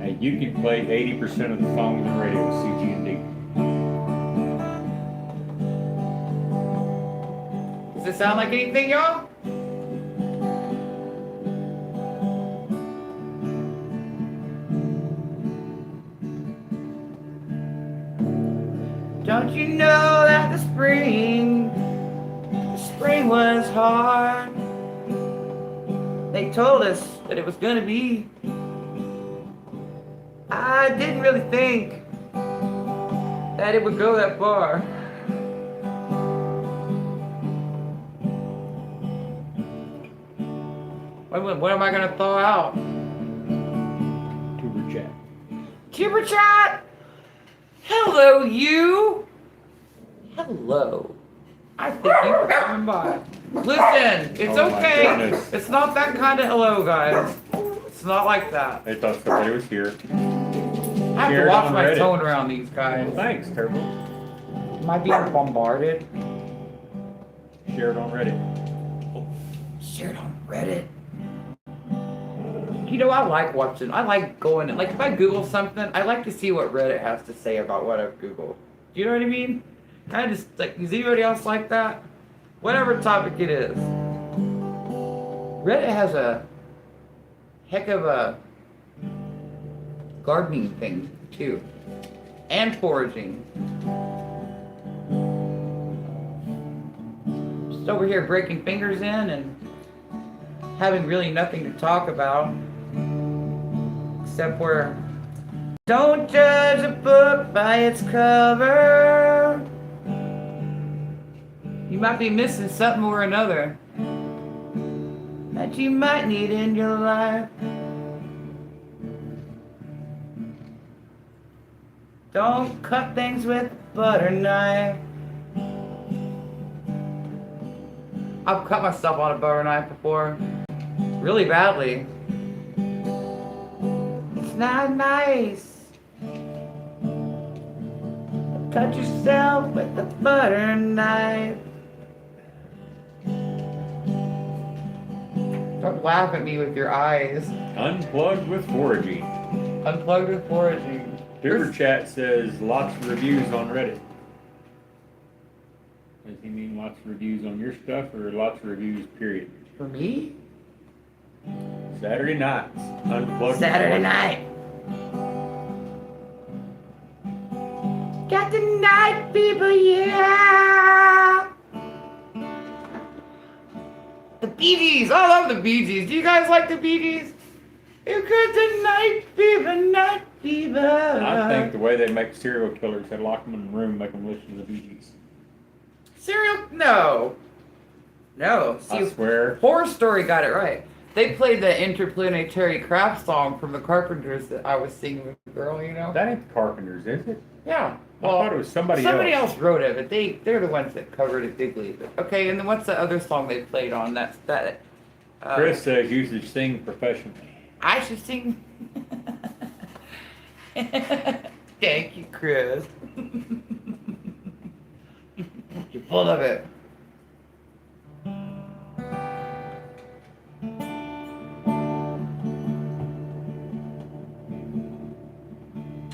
Hey, you can play 80% of the songs on the radio with CG&D. Does it sound like anything, y'all? Don't you know that the spring was hard? They told us that it was gonna be. I didn't really think that it would go that far. What am I gonna thaw out? Tuber chat. Tuber chat! Hello, you! Hello. I think you were coming by. Listen, it's Oh my okay. goodness. It's not that kind of hello, guys. It's not like that. They thought somebody was here. I have Share to it watch on my Reddit. tone around these guys. Thanks, Turbo. Am I being bombarded? Share it on Reddit. Share it on Reddit. You know, I like watching. I like going. Like, if I Google something, I like to see what Reddit has to say about what I've Googled. Do you know what I mean? I just, like, is anybody else like that? Whatever topic it is. Reddit has a heck of a gardening thing, too. And foraging. Just over here breaking fingers in and having really nothing to talk about. Except for, don't judge a book by its cover. You might be missing something or another that you might need in your life. Don't cut things with a butter knife. I've cut myself on a butter knife before. Really badly. It's not nice. Cut yourself with a butter knife. Don't laugh at me with your eyes. Unplugged with foraging. Unplugged with foraging. Bigger Chat says lots of reviews on Reddit. Does he mean lots of reviews on your stuff or lots of reviews, period? For me? Saturday nights. Unplugged. Saturday night. Got the night fever, yeah. The Bee Gees. I love the Bee Gees. Do you guys like the Bee Gees? You got the night fever, night fever. I think the way they make serial killers, they lock them in a room, make them listen to the Bee Gees. Serial? No. No. See, I swear. Horror Story got it right. They played the Interplanetary Craft song from the Carpenters that I was singing with the girl, you know? That ain't the Carpenters, is it? Yeah. I thought it was somebody else wrote it, but they're the ones that covered it bigly. But, okay, and then what's the other song they played on? That's that. Chris says you should sing professionally. I should sing. Thank you, Chris. You're full of it.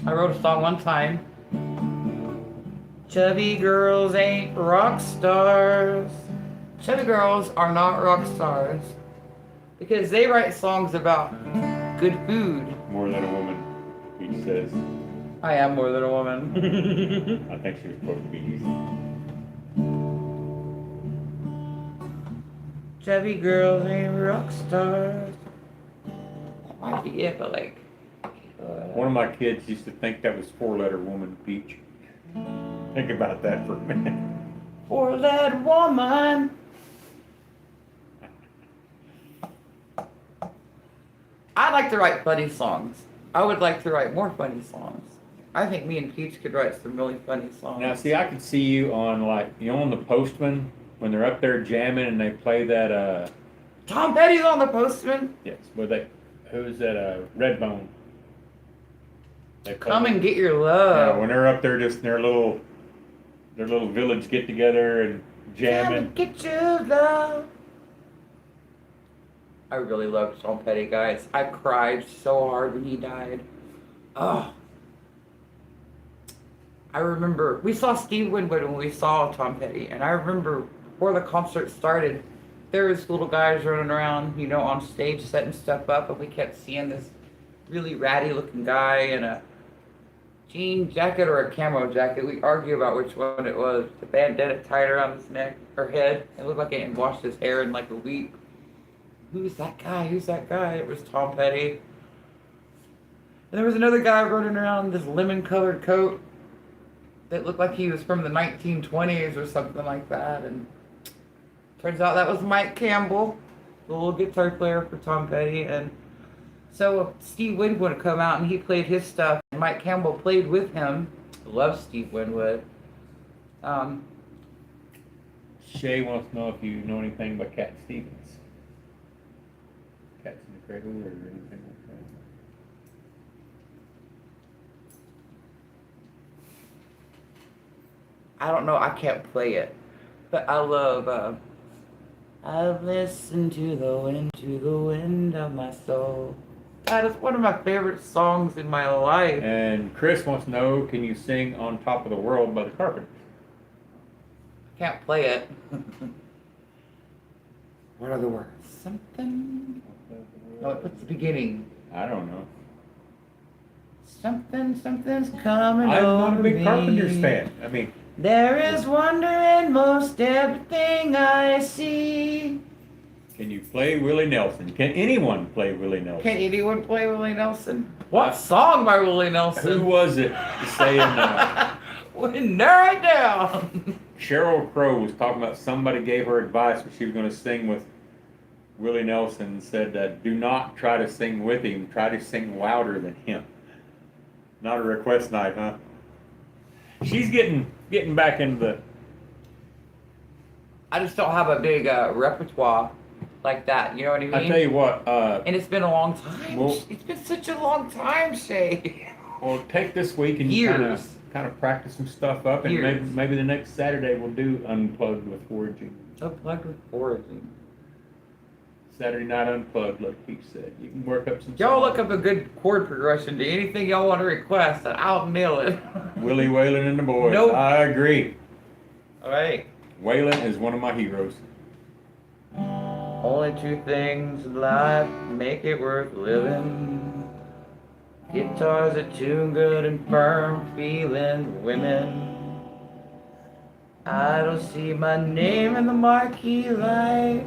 I wrote a song one time. Chubby girls ain't rock stars. Chubby girls are not rock stars because they write songs about good food. More than a woman, he says. I am more than a woman. I think she was supposed to be easy. Chubby girls ain't rock stars. That might be it, but like. One of my kids used to think that was four-letter woman, Peach. Think about that for a minute. Four-letter woman. I like to write funny songs. I would like to write more funny songs. I think me and Peach could write some really funny songs. Now, see, I could see you on, like, you know, on the Postman, when they're up there jamming and they play that, Tom Petty's on the Postman. Yes, but who is that, Redbone? Come and get your love. Yeah, when they're up there just in their little village get together and jamming. Come and get your love. I really loved Tom Petty, guys. I cried so hard when he died. Oh. I remember, we saw Steve Winwood when we saw Tom Petty, and I remember before the concert started, there was little guys running around, you know, on stage setting stuff up, and we kept seeing this really ratty looking guy in a jean jacket or a camo jacket. We argue about which one it was. The bandana tied around his neck or head. It looked like he hadn't washed his hair in like a week. Who's that guy? Who's that guy? It was Tom Petty. And there was another guy running around in this lemon-colored coat that looked like he was from the 1920s or something like that. And turns out that was Mike Campbell, the little guitar player for Tom Petty. And so Steve Winwood would come out and he played his stuff. And Mike Campbell played with him. I love Steve Winwood. Shay wants to know if you know anything about Cat Stevens. Cats in the Cradle or anything like that. I don't know. I can't play it. But I love, I've listened to the wind of my soul. That is one of my favorite songs in my life. And Chris wants to know, can you sing On Top of the World by the Carpenters? I can't play it. What are the words? Something. Oh, what's the beginning? I don't know. Something's coming I'm over not a big me. Carpenters fan. I mean, There is wonder in most everything I see. can you play Willie Nelson? Can anyone play Willie Nelson? Can anyone play Willie Nelson? What song by Willie Nelson? Who was it to say We narrow it down. Sheryl Crow was talking about somebody gave her advice when she was going to sing with Willie Nelson and said, do not try to sing with him, try to sing louder than him. Not a request night, huh? She's getting back into the... I just don't have a big repertoire like that, you know what I mean? I tell you what, and it's been a long time. Well, It's been such a long time, Shay. well, take this week and Years. kind of practice some stuff up, and Years. maybe the next Saturday we'll do Unplugged with Foraging. Unplugged with foraging. Saturday Night Unplugged, like Pete said. You can work up some Y'all songs. look up a good chord progression to anything y'all want to request, and I'll nail it. Willie Whalen and the Boys. Nope. I agree. All right. Whalen is one of my heroes. Only two things in life make it worth living. Guitars that tune good and firm, feeling women. I don't see my name in the marquee lights.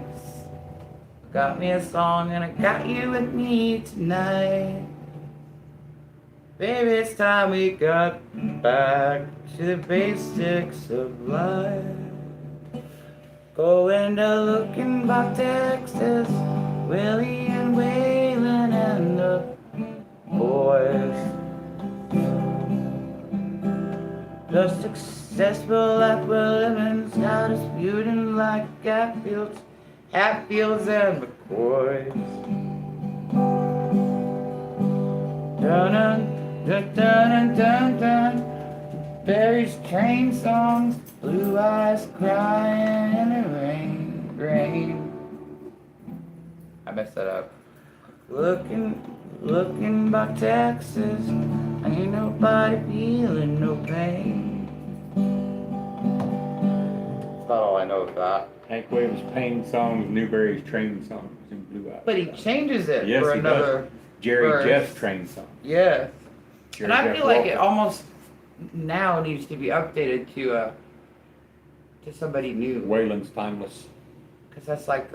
Got me a song and I got you with me tonight. Baby, it's time we got back to the basics of life. Going to Looking Back, Texas, Willie and Waylon and the boys. The successful life we're living's got us feuding like Hatfields and McCoys. Dun dun dun dun dun dun. Barry's train songs, blue eyes crying in the rain. I messed that up. Looking by Texas, ain't nobody feeling no pain. That's about all I know of that. Hank Williams' Pain songs, Newberry's Train songs, and Blue Eyes. But he changes it Yes, for he another does. Jerry verse. Jeff's Train song. Yes. Jerry And I Jeff feel like Walker. it almost now needs to be updated to somebody new. Whalen's Timeless. Because that's like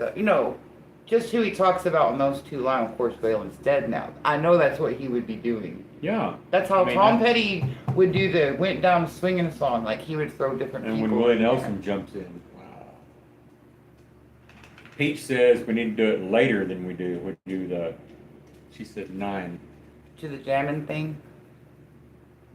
just who he talks about in those two lines. Of course, Waylon's dead now. I know that's what he would be doing. Yeah. That's how I mean, Tom Petty would do the Went Down Swinging song. Like, he would throw different And people when Willie in there. Nelson jumps in, wow. Peach says we need to do it later than we do. We do she said 9. To the jamming thing.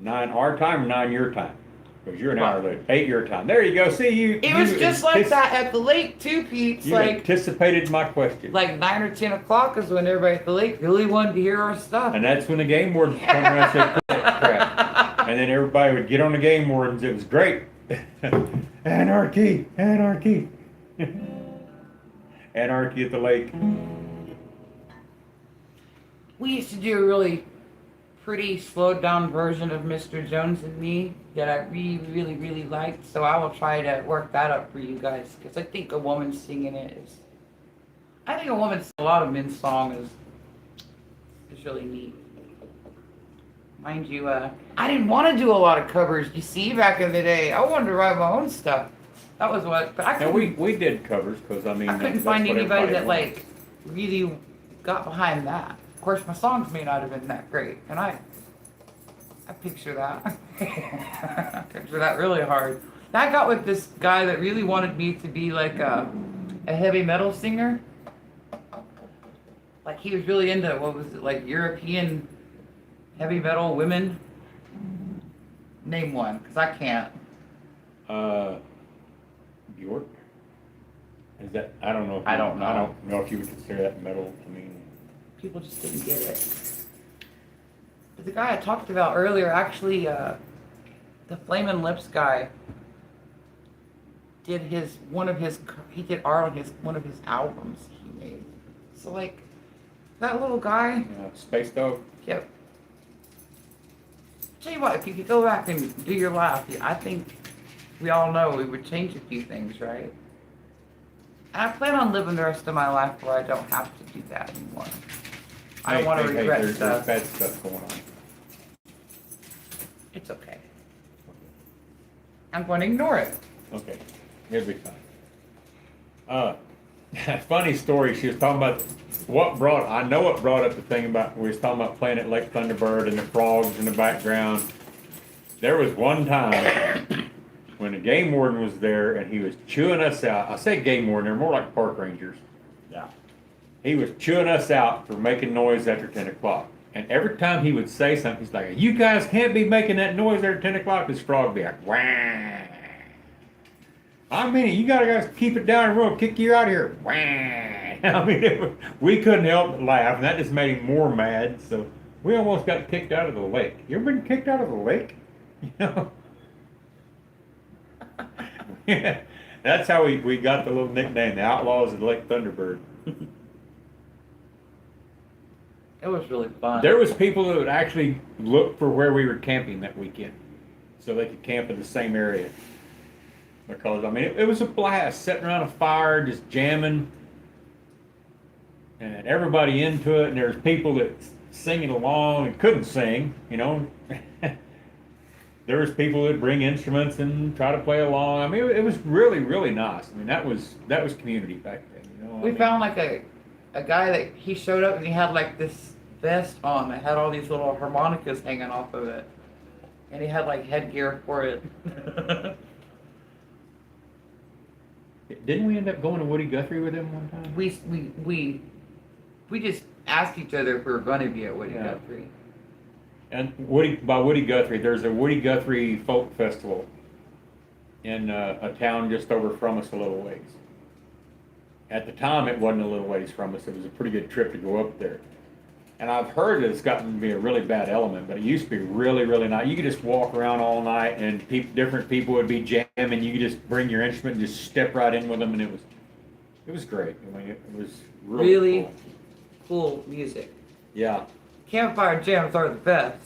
9 our time or 9 your time? Because you're an hour late. 8 your time. There you go. See, It was just like that at the lake, too, Pete. You Like, anticipated my question. like 9 or 10 o'clock is when everybody at the lake really wanted to hear our stuff. And that's when the game wardens come around and say, crap. And then everybody would get on the game wardens. It was great. Anarchy, anarchy. Anarchy at the lake. We used to do a really pretty slowed down version of Mr. Jones and Me that I really, really, really liked. So I will try to work that up for you guys, because I think a woman singing it is. I think a woman singing a lot of men's song is really neat. Mind you, I didn't want to do a lot of covers. You see, back in the day, I wanted to write my own stuff. That was what. But I Now couldn't, we did covers because I mean I couldn't that's find what anybody everybody that wanted. like really got behind that. Of course, my songs may not have been that great, and I picture that. I picture that really hard. I got with this guy that really wanted me to be like a heavy metal singer. Like, he was really into, what was it, like European heavy metal women? Name one, because I can't. Bjork? Is that I don't know. If I don't know. I don't know if you would consider that metal. I mean, People just didn't get it. But the guy I talked about earlier, actually, the Flamin' Lips guy did he did art on one of his albums he made. So, like, that little guy, Space Dog. yep. Tell you what, if you could go back and do your life, I think we all know we would change a few things, right? And I plan on living the rest of my life where I don't have to do that anymore. I don't want to regret there's stuff. bad stuff going on. It's okay. I'm going to ignore it. Okay, it'll be fine. Funny story. She was talking about I know what brought up the thing about, we was talking about playing at Lake Thunderbird and the frogs in the background. There was one time when the game warden was there and he was chewing us out. I say game warden, they're more like park rangers. Yeah. He was chewing us out for making noise after 10 o'clock. And every time he would say something, he's like, you guys can't be making that noise after 10 o'clock. This frog would be like, wah. I mean, you gotta guys keep it down and we'll kick you out of here. Wah. I mean, we couldn't help but laugh, and that just made him more mad. So we almost got kicked out of the lake. You ever been kicked out of the lake? You know? Yeah, that's how we got the little nickname, the Outlaws of Lake Thunderbird. It was really fun. There was people that would actually look for where we were camping that weekend, so they could camp in the same area. Because I mean, it was a blast sitting around a fire, just jamming, and everybody into it. And there's people that singing along and couldn't sing, you know. There was people that bring instruments and try to play along. I mean, it was really, really nice. I mean, that was community back then. You know, We found like a guy that he showed up and he had like this vest on that had all these little harmonicas hanging off of it, and he had like headgear for it. Didn't we end up going to Woody Guthrie with him one time? We just asked each other if we were going to be at Woody Yeah. Guthrie. And by Woody Guthrie, there's a Woody Guthrie Folk Festival in a town just over from us a little ways. At the time, it wasn't a little ways from us. It was a pretty good trip to go up there. And I've heard that it's gotten to be a really bad element, but it used to be really, really nice. You could just walk around all night, and different people would be jamming. You could just bring your instrument and just step right in with them, and it was great. I mean, it was really cool music. Yeah. Campfire jams are the best.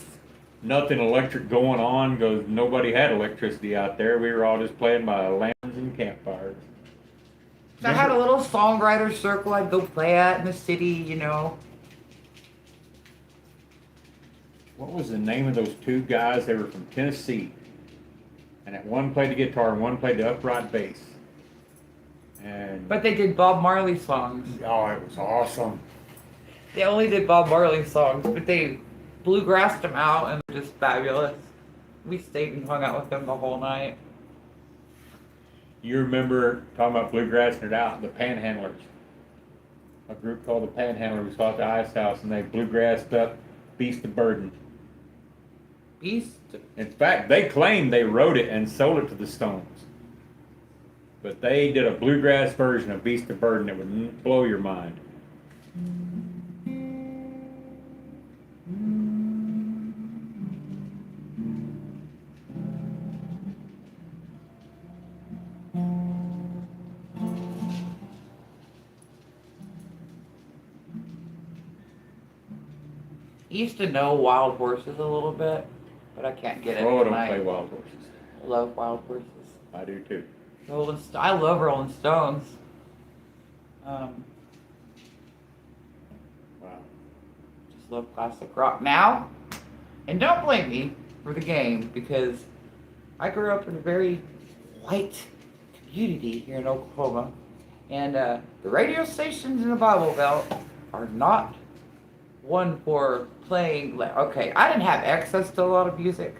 Nothing electric going on because nobody had electricity out there. We were all just playing by lanterns and campfires. So I had a little songwriter circle I'd go play at in the city, you know. What was the name of those two guys? They were from Tennessee. And one played the guitar and one played the upright bass. And But they did Bob Marley songs. oh, it was awesome. They only did Bob Marley songs, but they bluegrassed them out and they're just fabulous. We stayed and hung out with them the whole night. You remember talking about bluegrassing it out, the Panhandlers. A group called the Panhandlers was at the Ice House and they bluegrassed up Beast of Burden. Beast? In fact, they claimed they wrote it and sold it to the Stones. But they did a bluegrass version of Beast of Burden that would blow your mind. I used to know Wild Horses a little bit, but I can't get it Oh, I don't tonight. play Wild Horses. I love Wild Horses. I do too. I love Rolling Stones. Wow. Just love classic rock now. And don't blame me for the game because I grew up in a very white community here in Oklahoma, and the radio stations in the Bible Belt are not one for playing. Okay, I didn't have access to a lot of music,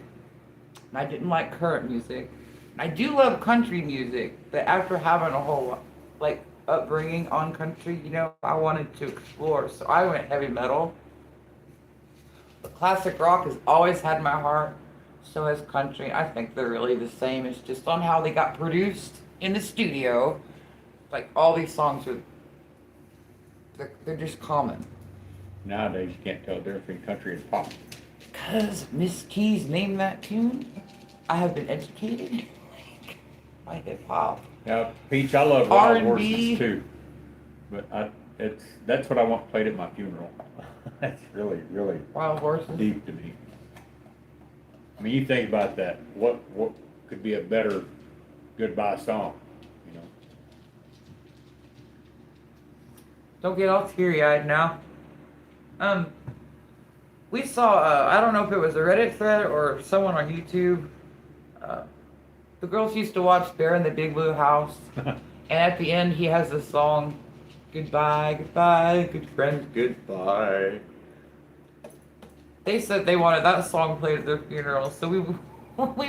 and I didn't like current music. I do love country music, but after having a whole upbringing on country, you know, I wanted to explore, so I went heavy metal. But classic rock has always had my heart. So has country. I think they're really the same. It's just on how they got produced in the studio. Like all these songs they're just common. Nowadays, you can't tell the difference between country and pop. Because Miss Keys named that tune, I have been educated by hip hop. Now, Peach, I love Wild R&B. Horses too, but that's what I want played at my funeral. That's really, really Wild Horses. deep to me. I mean, you think about that. What could be a better goodbye song? You know. Don't get all teary-eyed now. We saw, I don't know if it was a Reddit thread or someone on YouTube. The girls used to watch Bear in the Big Blue House. And at the end, he has this song, goodbye, goodbye, good friends, goodbye. They said they wanted that song played at their funeral, so we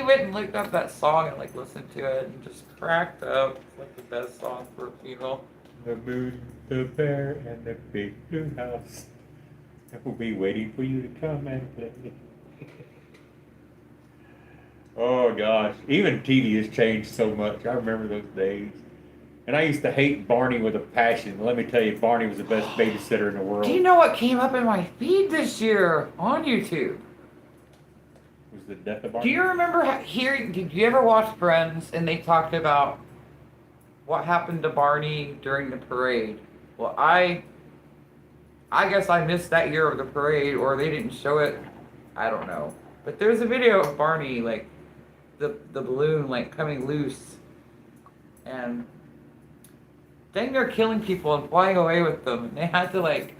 went and looked up that song and listened to it and just cracked up. It's like the best song for a funeral. The moon, the bear, and the big blue house. We'll be waiting for you to come and play. Oh gosh, even TV has changed so much. I remember those days. And I used to hate Barney with a passion. Let me tell you, Barney was the best babysitter in the world. Do you know what came up in my feed this year on YouTube? Was the death of Barney? Do you remember did you ever watch Friends and they talked about what happened to Barney during the parade? Well, I I guess I missed that year of the parade, or they didn't show it. I don't know. But there's a video of Barney, like, the balloon, like, coming loose. And dang, they're killing people and flying away with them. And they had to, like,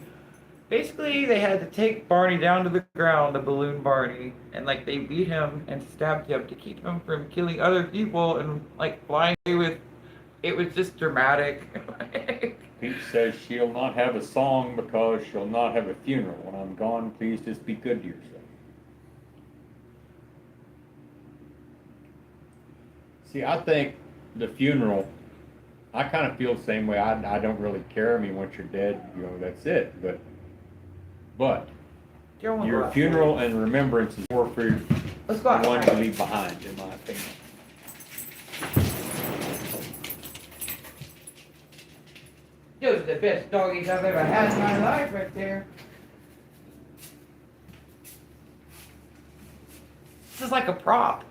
basically, they had to take Barney down to the ground, the balloon Barney. And, like, they beat him and stabbed him to keep him from killing other people and, like, flying away with. It was just dramatic. Pete says she'll not have a song because she'll not have a funeral. When I'm gone, please just be good to yourself. See, I think the funeral, I kind of feel the same way. I don't really care. I mean, once you're dead, you know, that's it. But your funeral and remembrance is more for the one you leave behind, in my opinion. Those are the best doggies I've ever had in my life right there. This is like a prop.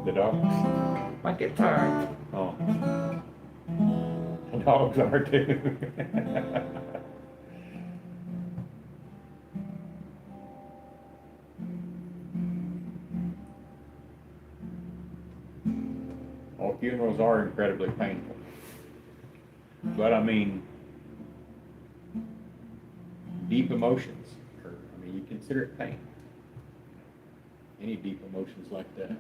The dogs? My guitar. Oh. The dogs are too. All funerals are incredibly painful. But I mean, deep emotions, or, I mean, you consider it pain. Any deep emotions like that.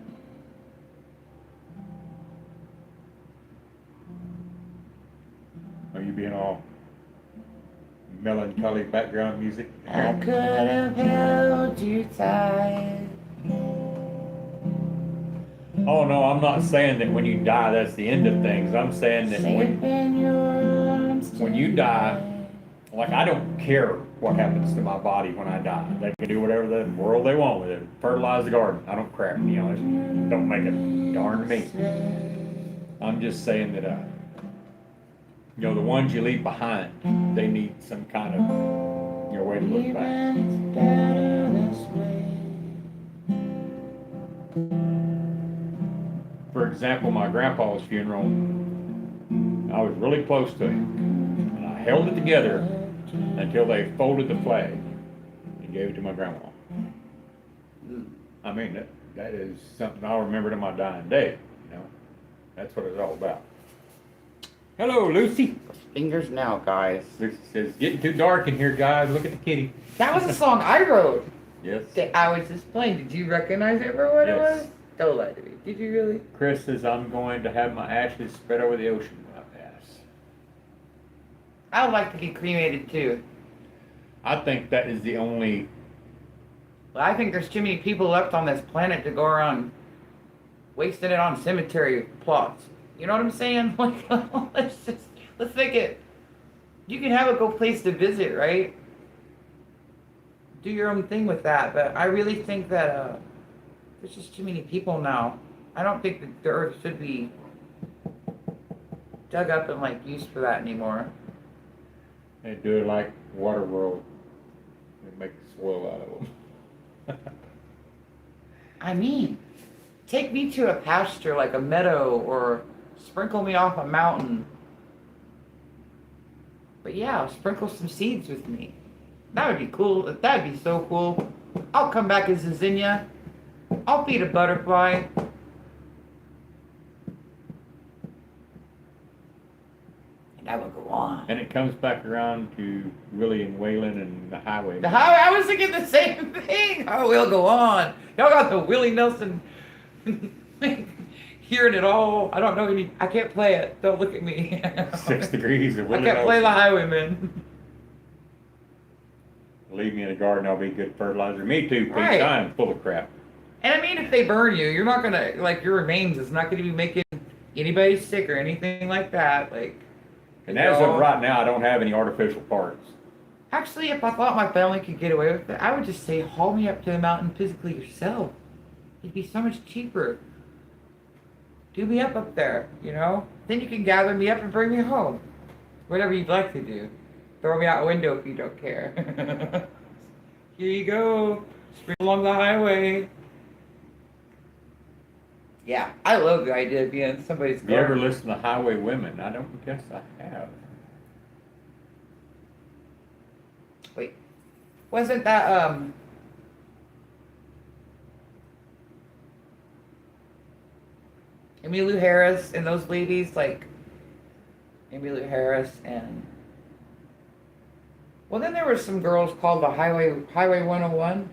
Are you being all melancholy background music? I could have held you tight. Oh no, I'm not saying that when you die that's the end of things. I'm saying that when you die, like, I don't care what happens to my body when I die. They can do whatever the world they want with it. Fertilize the garden. I don't care. You know, it don't make a darn to me. I'm just saying that, you know, the ones you leave behind, they need some kind of, you know, way to look back. For example, my grandpa's funeral, I was really close to him. And I held it together until they folded the flag and gave it to my grandma. I mean, that is something I'll remember to my dying day, you know. That's what it's all about. Hello, Lucy. Fingers now, guys. Lucy says, getting too dark in here, guys. Look at the kitty. That was a song I wrote. Yes. That I was just playing. Did you recognize it for what it was? Don't lie to me. Did you really? Chris says, I'm going to have my ashes spread over the ocean when I pass. I would like to be cremated too. I think that is the only... Well, I think there's too many people left on this planet to go around wasting it on cemetery plots. You know what I'm saying? Like, let's make it... You can have a good place to visit, right? Do your own thing with that. But I really think that there's just too many people now. I don't think that the earth should be dug up and, like, used for that anymore. They do it like Waterworld. They make soil out of them. I mean, take me to a pasture like a meadow, or sprinkle me off a mountain. But yeah, sprinkle some seeds with me. That would be cool. That'd be so cool. I'll come back as a zinnia. I'll feed a butterfly. And I will go on. And it comes back around to Willie and Waylon and the highway. The highway, I was thinking the same thing. I will go on. Y'all got the Willie Nelson hearing it all. I don't know any. I can't play it. Don't look at me. 6 degrees of Willie I can't play the Nelson. Highwayman. Leave me in the garden, I'll be good fertilizer. Me too, Pete. Right. I'm full of crap. And I mean, if they burn you, you're not gonna, like, your remains is not gonna be making anybody sick or anything like that. Like, And as of right now, I don't have any artificial parts. actually, if I thought my family could get away with it, I would just say, haul me up to the mountain physically yourself. It'd be so much cheaper. Do me up there, you know? Then you can gather me up and bring me home. Whatever you'd like to do. Throw me out a window if you don't care. Here you go. Spring along the highway. Yeah, I love the idea of being in somebody's Have you ever garden. listened to Highway Women? I don't guess I have. Wasn't that Emmylou Harris and those ladies, like Emmylou Harris and well, then there were some girls called the Highway 101.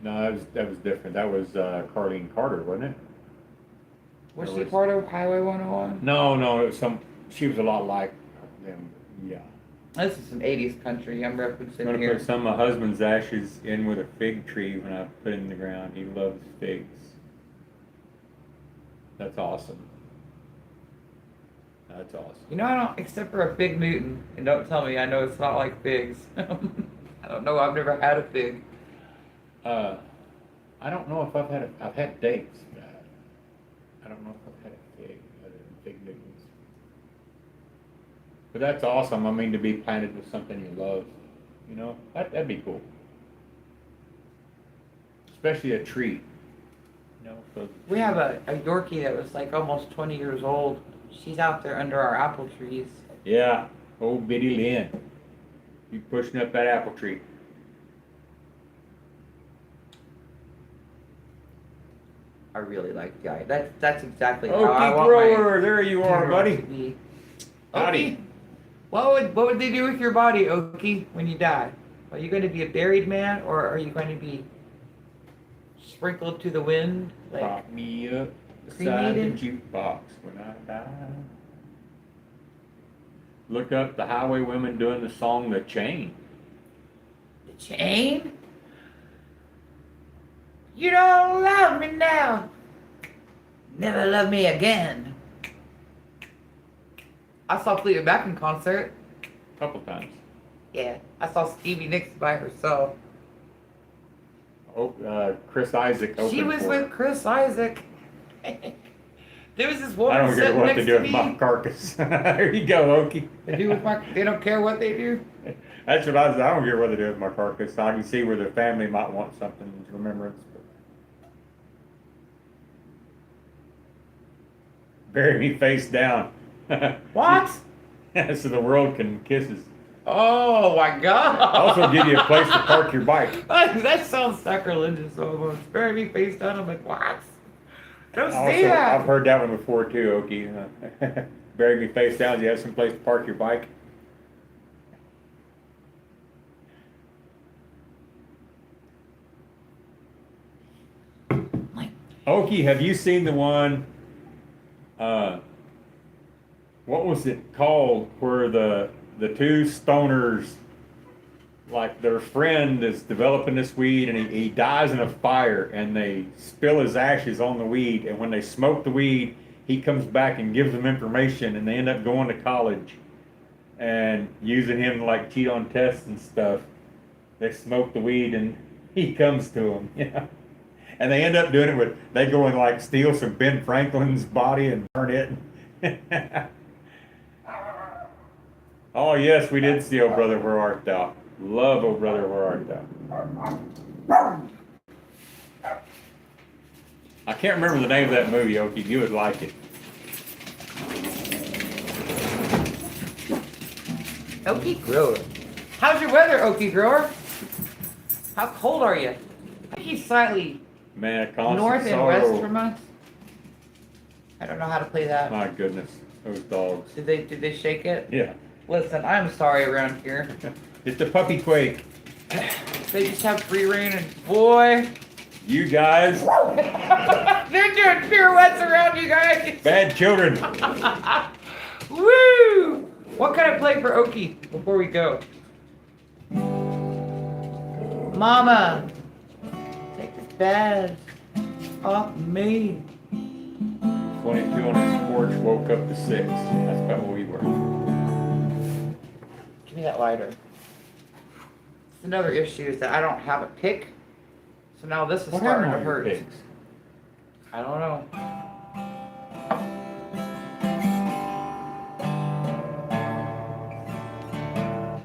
No, that was different. That was Carlene Carter, wasn't it? Was That she was- part of Highway 101? No, it was some. She was a lot like them. Yeah. This is some 80s country I'm I'm referencing gonna here. put some of my husband's ashes in with a fig tree when I put it in the ground. He loves figs. That's awesome. That's awesome. You know, I don't, except for a fig Newton, and don't tell me I know it's not like figs. I don't know, I've never had a fig. I don't know if I've had dates. I don't know if I've had a fig other than fig Newtons. But that's awesome. I mean, to be planted with something you love, you know, that'd be cool. Especially a tree. You know, so We have a Yorkie that was like almost 20 years old. She's out there under our apple trees. yeah, old Biddy Lynn. You pushing up that apple tree. I really like the eye. That's exactly how I Okie want grower, there you my are, funeral to buddy. be. Howdy. Okie, what would they do with your body, Okie, when you die? Are you going to be a buried man, or are you going to be sprinkled to the wind? Like, Prop me up beside the cremated? jukebox when I die. Look up the Highway Women doing the song "The Chain." the chain? You don't love me now. Never love me again. I saw Fleetwood Mac in concert. A couple times. Yeah, I saw Stevie Nicks by herself. Chris Isaac opened She was for with her. Chris Isaac. There was this I woman don't care sitting what next they do to with me. my carcass. There you go, Okie. They don't care what they do. That's what I said. I don't care what they do with my carcass. I can see where the family might want something as remembrance. But bury me face down. What? So the world can kiss us. Oh my God! Also give you a place to park your bike. That sounds sacrilegious almost. Bury me face down. I'm like, what? Don't say Also, that. I've heard that one before too, Okie. Bury me face down. Do you have some place to park your bike? Okie, have you seen the one? What was it called? Where the two stoners, like their friend is developing this weed, and he dies in a fire, and they spill his ashes on the weed, and when they smoke the weed, he comes back and gives them information, and they end up going to college, and using him to like cheat on tests and stuff. They smoke the weed, and he comes to them, yeah. And they end up doing it with, they go and like steal some Ben Franklin's body and burn it. Oh yes, we did see Oh Brother Where Art Thou. Love Oh Brother Where Art Thou. I can't remember the name of that movie, Okie. You would like it. Okie grower. How's your weather, Okie grower? How cold are you? I think he's slightly Man, a constant north and sorrow. west from us. I don't know how to play that. My goodness, those dogs. Did they shake it? Yeah. Listen, I'm sorry around here. It's the puppy quake. They just have free reign, and boy, You guys, they're doing pirouettes around you guys. bad children. Woo! What can I play for Okie before we go? Mama, take this bed off me. 22 on his porch, woke up to 6. That's about what we were. Give me that lighter. It's another issue is that I don't have a pick. So now this is What starting happened to to your hurt. pigs? I don't know.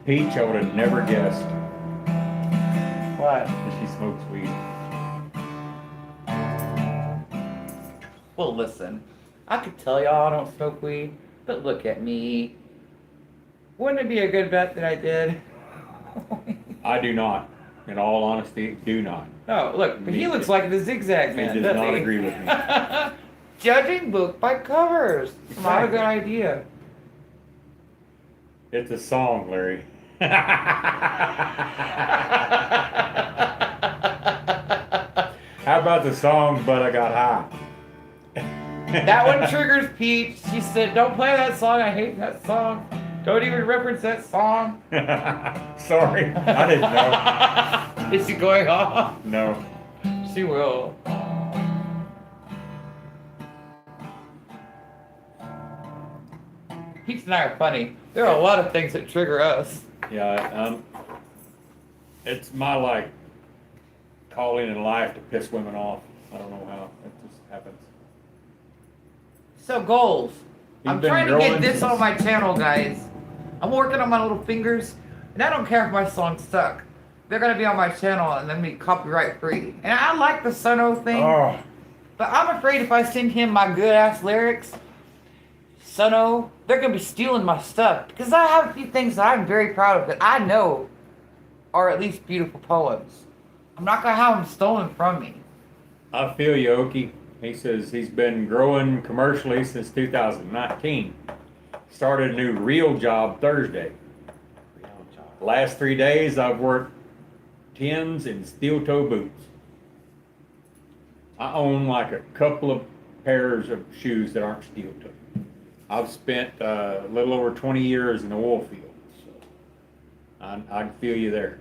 Peach, I would have never guessed What? that she smokes weed. Well, listen. I could tell y'all I don't smoke weed, but look at me. Wouldn't it be a good bet that I did? I do not. in all honesty, do not. Oh, look, but he looks like the zigzag He man, does doesn't not he? agree with me. Judging book by covers. Not a good idea. It's a song, Larry. How about the song But I Got High? That one triggers Pete. She said, don't play that song. I hate that song. Don't even reference that song. Sorry, I didn't know. Is she going off? No. She will. Pete and I are funny. There are a lot of things that trigger us. Yeah, it's my like calling in life to piss women off. I don't know how. It just happens. So goals. I'm been trying to get growing this since- on my channel, guys. I'm working on my little fingers, and I don't care if my songs suck. They're gonna be on my channel and then be copyright free. And I like the Sono thing, Oh, but I'm afraid if I send him my good ass lyrics, Sono, they're gonna be stealing my stuff because I have a few things that I'm very proud of that I know are at least beautiful poems. I'm not gonna have them stolen from me. I feel you, Okie. He says he's been growing commercially since 2019. Started a new real job Thursday. Last 3 days I've worked tins and steel toe boots. I own like a couple of pairs of shoes that aren't steel toe. I've spent a little over 20 years in the oil field, so I feel you there.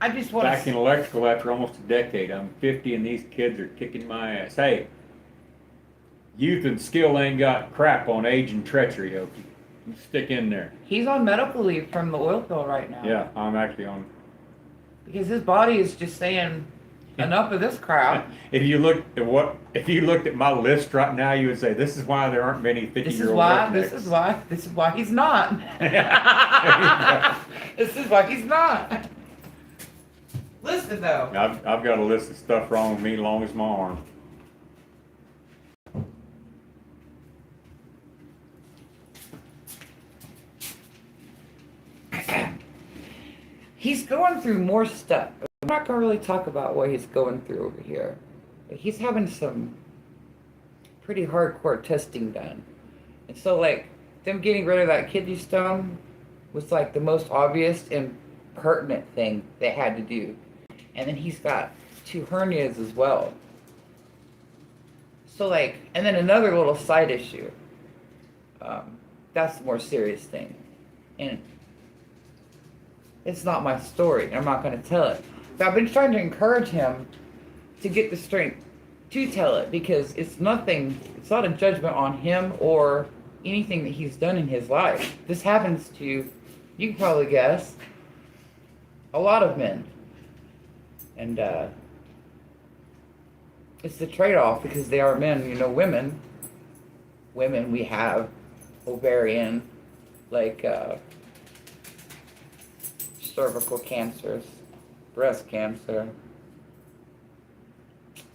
I just want Back in to. electrical after almost a decade. I'm 50 and these kids are kicking my ass. Hey, youth and skill ain't got crap on age and treachery, Okie. You stick in there. He's on medical leave from the oil field right now. Yeah, I'm actually on. Because his body is just saying, enough of this crap. If you looked at my list right now, you would say this is why there aren't many 50-year-old This is why he's not. This is why he's not. Listen though. I've got a list of stuff wrong with me long as my arm. He's going through more stuff. I'm not gonna really talk about what he's going through over here. But he's having some pretty hardcore testing done. And so like them getting rid of that kidney stone was like the most obvious and pertinent thing they had to do. And then he's got 2 hernias as well. So like, and then another little side issue. That's the more serious thing. And it's not my story. I'm not going to tell it. But I've been trying to encourage him to get the strength to tell it because it's nothing, it's not a judgment on him or anything that he's done in his life. This happens to, you can probably guess, a lot of men. And it's the trade-off because they are men. You know, women, we have ovarian, like cervical cancers, breast cancer.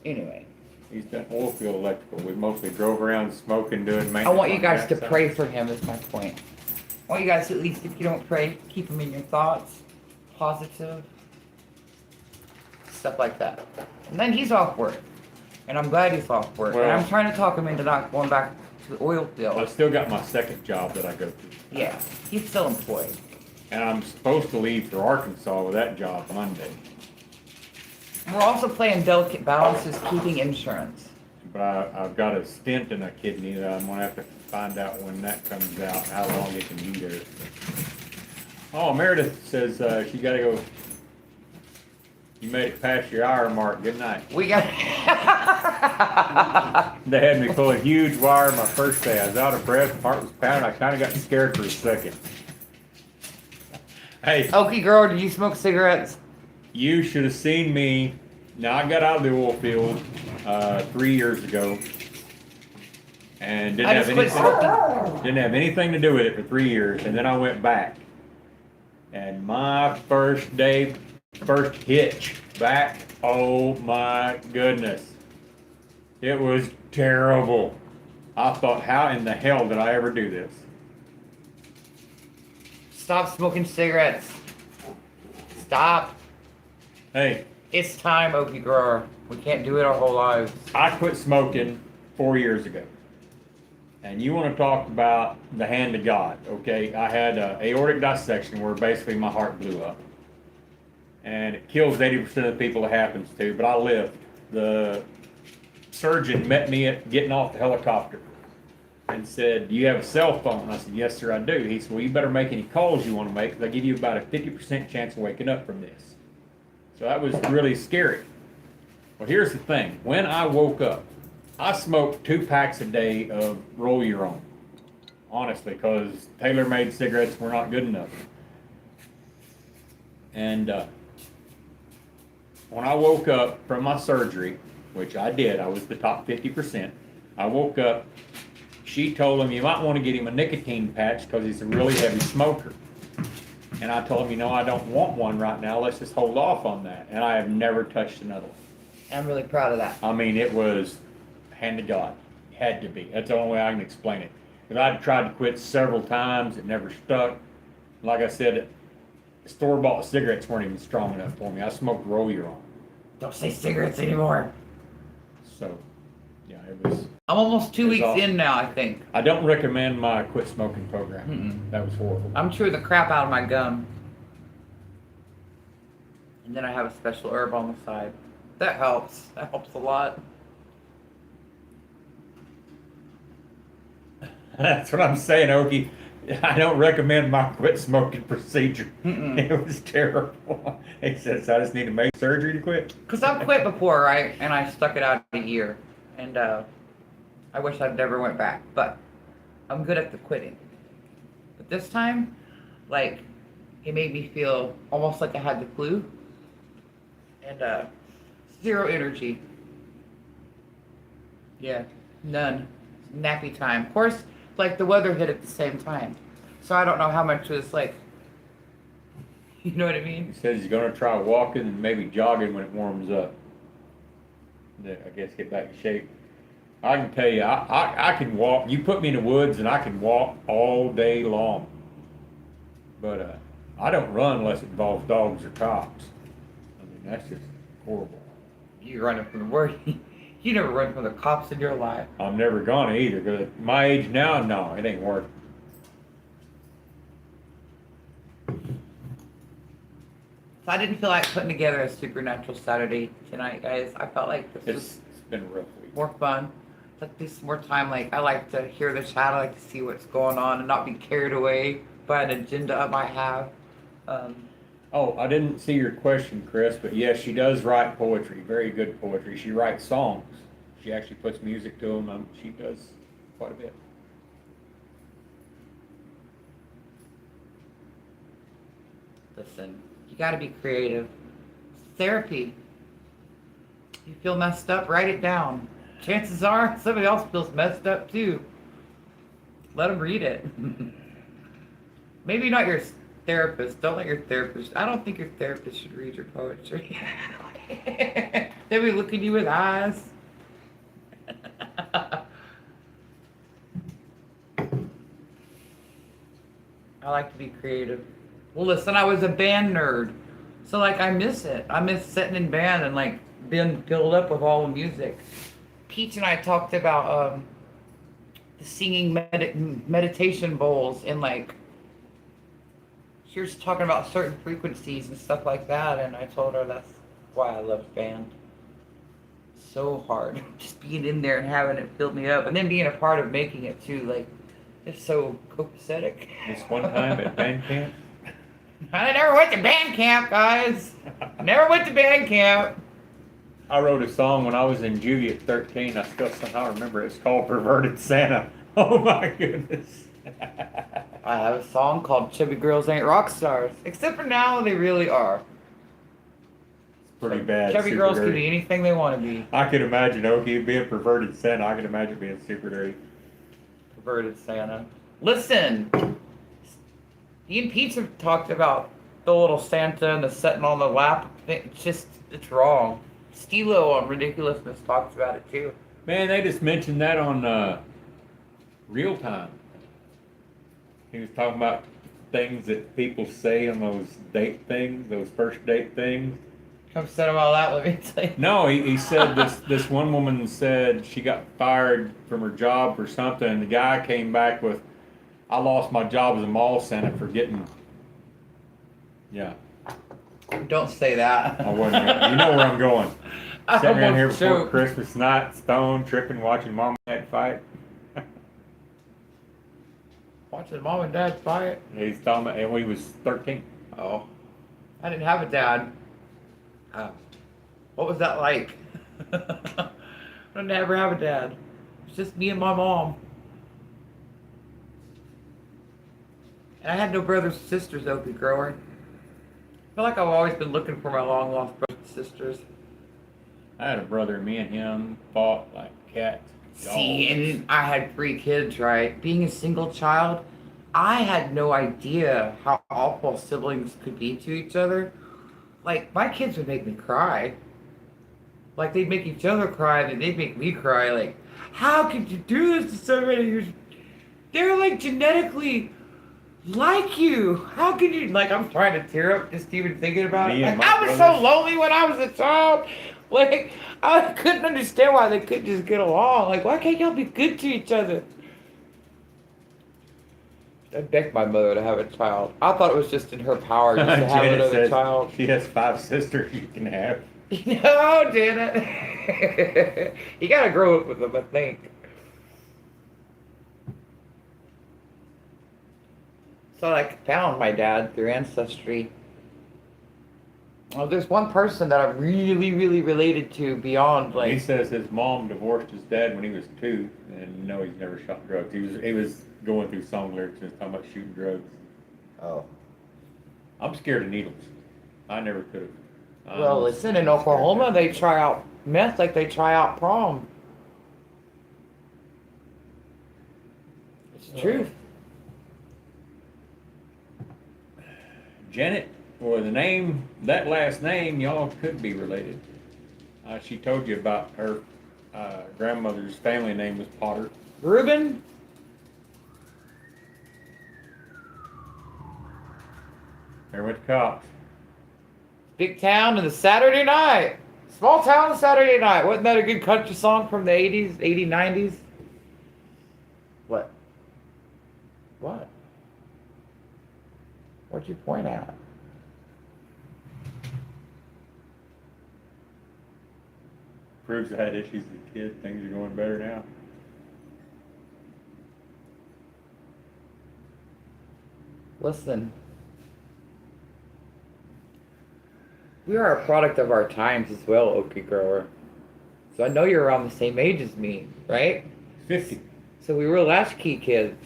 Anyway. He's done oil field electrical. We mostly drove around smoking, doing maintenance. I want you on guys to that pray side. for him is my point. I want you guys to, at least if you don't pray, keep him in your thoughts, positive, stuff like that. And then he's off work. And I'm glad he's off work. Well- and I'm trying to talk him into not going back to the oil I field. still got my second job that I go to. Yeah, he's still employed. And I'm supposed to leave for Arkansas with that job Monday. We're also playing delicate balances, keeping insurance. But I've got a stent in a kidney that I'm gonna have to find out when that comes out, how long it can be there. Oh, Meredith says she gotta go. You made it past your hour mark. Good night. We got. They had me pull a huge wire my first day. I was out of breath, heart was pounding. I kind of got scared for a second. Hey, Okie girl, did you smoke cigarettes? you should have seen me. Now I got out of the oil field 3 years ago, and I just quit smoking. didn't have anything to do with it for 3 years, and then I went back. And my first day, first hitch back, oh my goodness. It was terrible. I thought, how in the hell did I ever do this? Stop smoking cigarettes. Stop. Hey, It's time, Okie Grower. We can't do it our whole lives. I quit smoking 4 years ago. And you want to talk about the hand of God, okay? I had an aortic dissection where basically my heart blew up. And it kills 80% of the people it happens to, but I lived. The surgeon met me at getting off the helicopter and said, "Do you have a cell phone?" I said, "Yes, sir, I do." He said, "Well, you better make any calls you want to make, because I give you about a 50% chance of waking up from this." So that was really scary. Well, here's the thing. When I woke up, I smoked 2 packs a day of roll your own. Honestly, because tailor-made cigarettes were not good enough. And when I woke up from my surgery, which I did, I was the top 50%. I woke up, she told him, "You might want to get him a nicotine patch because he's a really heavy smoker." And I told him, "You know, I don't want one right now. Let's just hold off on that." And I have never touched another one. I'm really proud of that. I mean, it was hand to God. It had to be. That's the only way I can explain it. Because I'd tried to quit several times. It never stuck. Like I said, store-bought cigarettes weren't even strong enough for me. I smoked roll your own. Don't say cigarettes anymore. So, yeah, it was. I'm almost 2 weeks awesome. in now, I think. I don't recommend my quit smoking program. That was horrible. I'm chewing the crap out of my gum. And then I have a special herb on the side. That helps. That helps a lot. That's what I'm saying, Okie. I don't recommend my quit smoking procedure. It was terrible. He says, "I just need to make surgery to quit." Because I've quit before, right? And I stuck it out a year. And I wish I'd never went back. But I'm good at the quitting. But this time, like, it made me feel almost like I had the flu. And zero energy. Yeah, none. Nappy time. Of course, like, the weather hit at the same time. So I don't know how much was, like, you know what I mean? He says he's going to try walking and maybe jogging when it warms up. I guess get back in shape. I can tell you, I can walk. You put me in the woods and I can walk all day long. But I don't run unless it involves dogs or cops. I mean, that's just horrible. You running from the word. You never run from the cops in your life. I'm never gonna either, because at my age now, no, it ain't working. So I didn't feel like putting together a supernatural Saturday tonight, guys. I felt like this was It's been a rough week. more fun. Let this more time. Like, I like to hear the chat. I like to see what's going on and not be carried away by an agenda I might have. Oh, I didn't see your question, Chris, but yes, she does write poetry, very good poetry. She writes songs. She actually puts music to them. She does quite a bit. Listen, you got to be creative. Therapy. You feel messed up, write it down. Chances are somebody else feels messed up too. Let them read it. Maybe not your therapist. Don't let your therapist. I don't think your therapist should read your poetry. They'll be looking at you with eyes. I like to be creative. Well, listen, I was a band nerd. So, like, I miss it. I miss sitting in band and, like, being filled up with all the music. Peach and I talked about the singing meditation bowls and, like, she was talking about certain frequencies and stuff like that, and I told her that's why I love band. So hard. Just being in there and having it fill me up, and then being a part of making it, too. Like, it's so copacetic. This one time at band camp? I never went to band camp, guys. Never went to band camp. I wrote a song when I was in juvie at 13. I still somehow remember it. It's called Perverted Santa. Oh my goodness. I have a song called Chubby Girls Ain't Rock Stars. Except for now, they really are. It's pretty bad. Chubby super girls dirty. can be anything they want to be. I could imagine Okie being Perverted Santa. I could imagine being super dirty. Perverted Santa. Listen. Me and Peach have talked about the little Santa and the sitting on the lap. It's wrong. Stilo on Ridiculousness talks about it too. Man, they just mentioned that on Real Time. He was talking about things that people say on those date things, those first date things. Come set them all out, let me tell you. No, he said this one woman said she got fired from her job or something, and the guy came back with, "I lost my job as a mall center for getting." Yeah, Don't say that. I wasn't. You know where I'm going. I Sitting around here almost before choked. Christmas night, stoned, tripping, watching mom and dad fight. Watching mom and dad fight. He's talking about, and when he was 13. Oh, I didn't have a dad. What was that like? I didn't ever have a dad. It's just me and my mom. And I had no brothers and sisters, Opie Grower. I feel like I've always been looking for my long lost brothers and sisters. I had a brother, me and him fought like cats. See, and I had 3 kids, right? Being a single child, I had no idea how awful siblings could be to each other. Like, my kids would make me cry. Like, they'd make each other cry, and then they'd make me cry. Like, how could you do this to somebody who's... They're, like, genetically like you. How could you... Like, I'm trying to tear up just even thinking about it. Like, I was so lonely when I was a child. Like, I couldn't understand why they couldn't just get along. Like, why can't y'all be good to each other? I begged my mother to have a child. I thought it was just in her power just to have another child. She has 5 sisters you can have. No, Janet. You gotta grow up with them, I think. So I found my dad through Ancestry. Well, there's one person that I'm really, really related to beyond, like... He says his mom divorced his dad when he was 2, and no, he's never shot drugs. He was going through song lyrics and talking about shooting drugs. Oh. I'm scared of needles. I never could have. Well, listen, in Oklahoma, they try out meth like they try out prom. It's the truth. Janet, or the name, that last name, y'all could be related. She told you about her grandmother's family name was Potter. Reuben? There went the cops. Big town and the Saturday night. Small town Saturday night. Wasn't that a good country song from the 80s, 80s, 90s? What? What? What'd you point at? Proves I had issues as a kid. Things are going better now. Listen. We are a product of our times as well, Okie Grower. So I know you're around the same age as me, right? 50. So we were latchkey kids.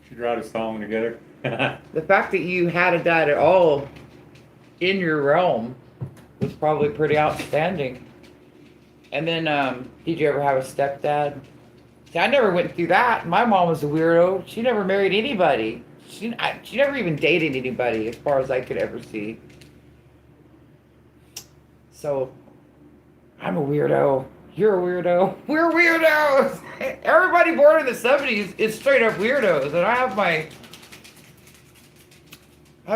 Should write a song together. The fact that you had a dad at all in your realm was probably pretty outstanding. And then, did you ever have a stepdad? See, I never went through that. My mom was a weirdo. She never married anybody. She never even dated anybody, as far as I could ever see. So, I'm a weirdo. You're a weirdo. We're weirdos. Everybody born in the 70s is straight up weirdos, and I have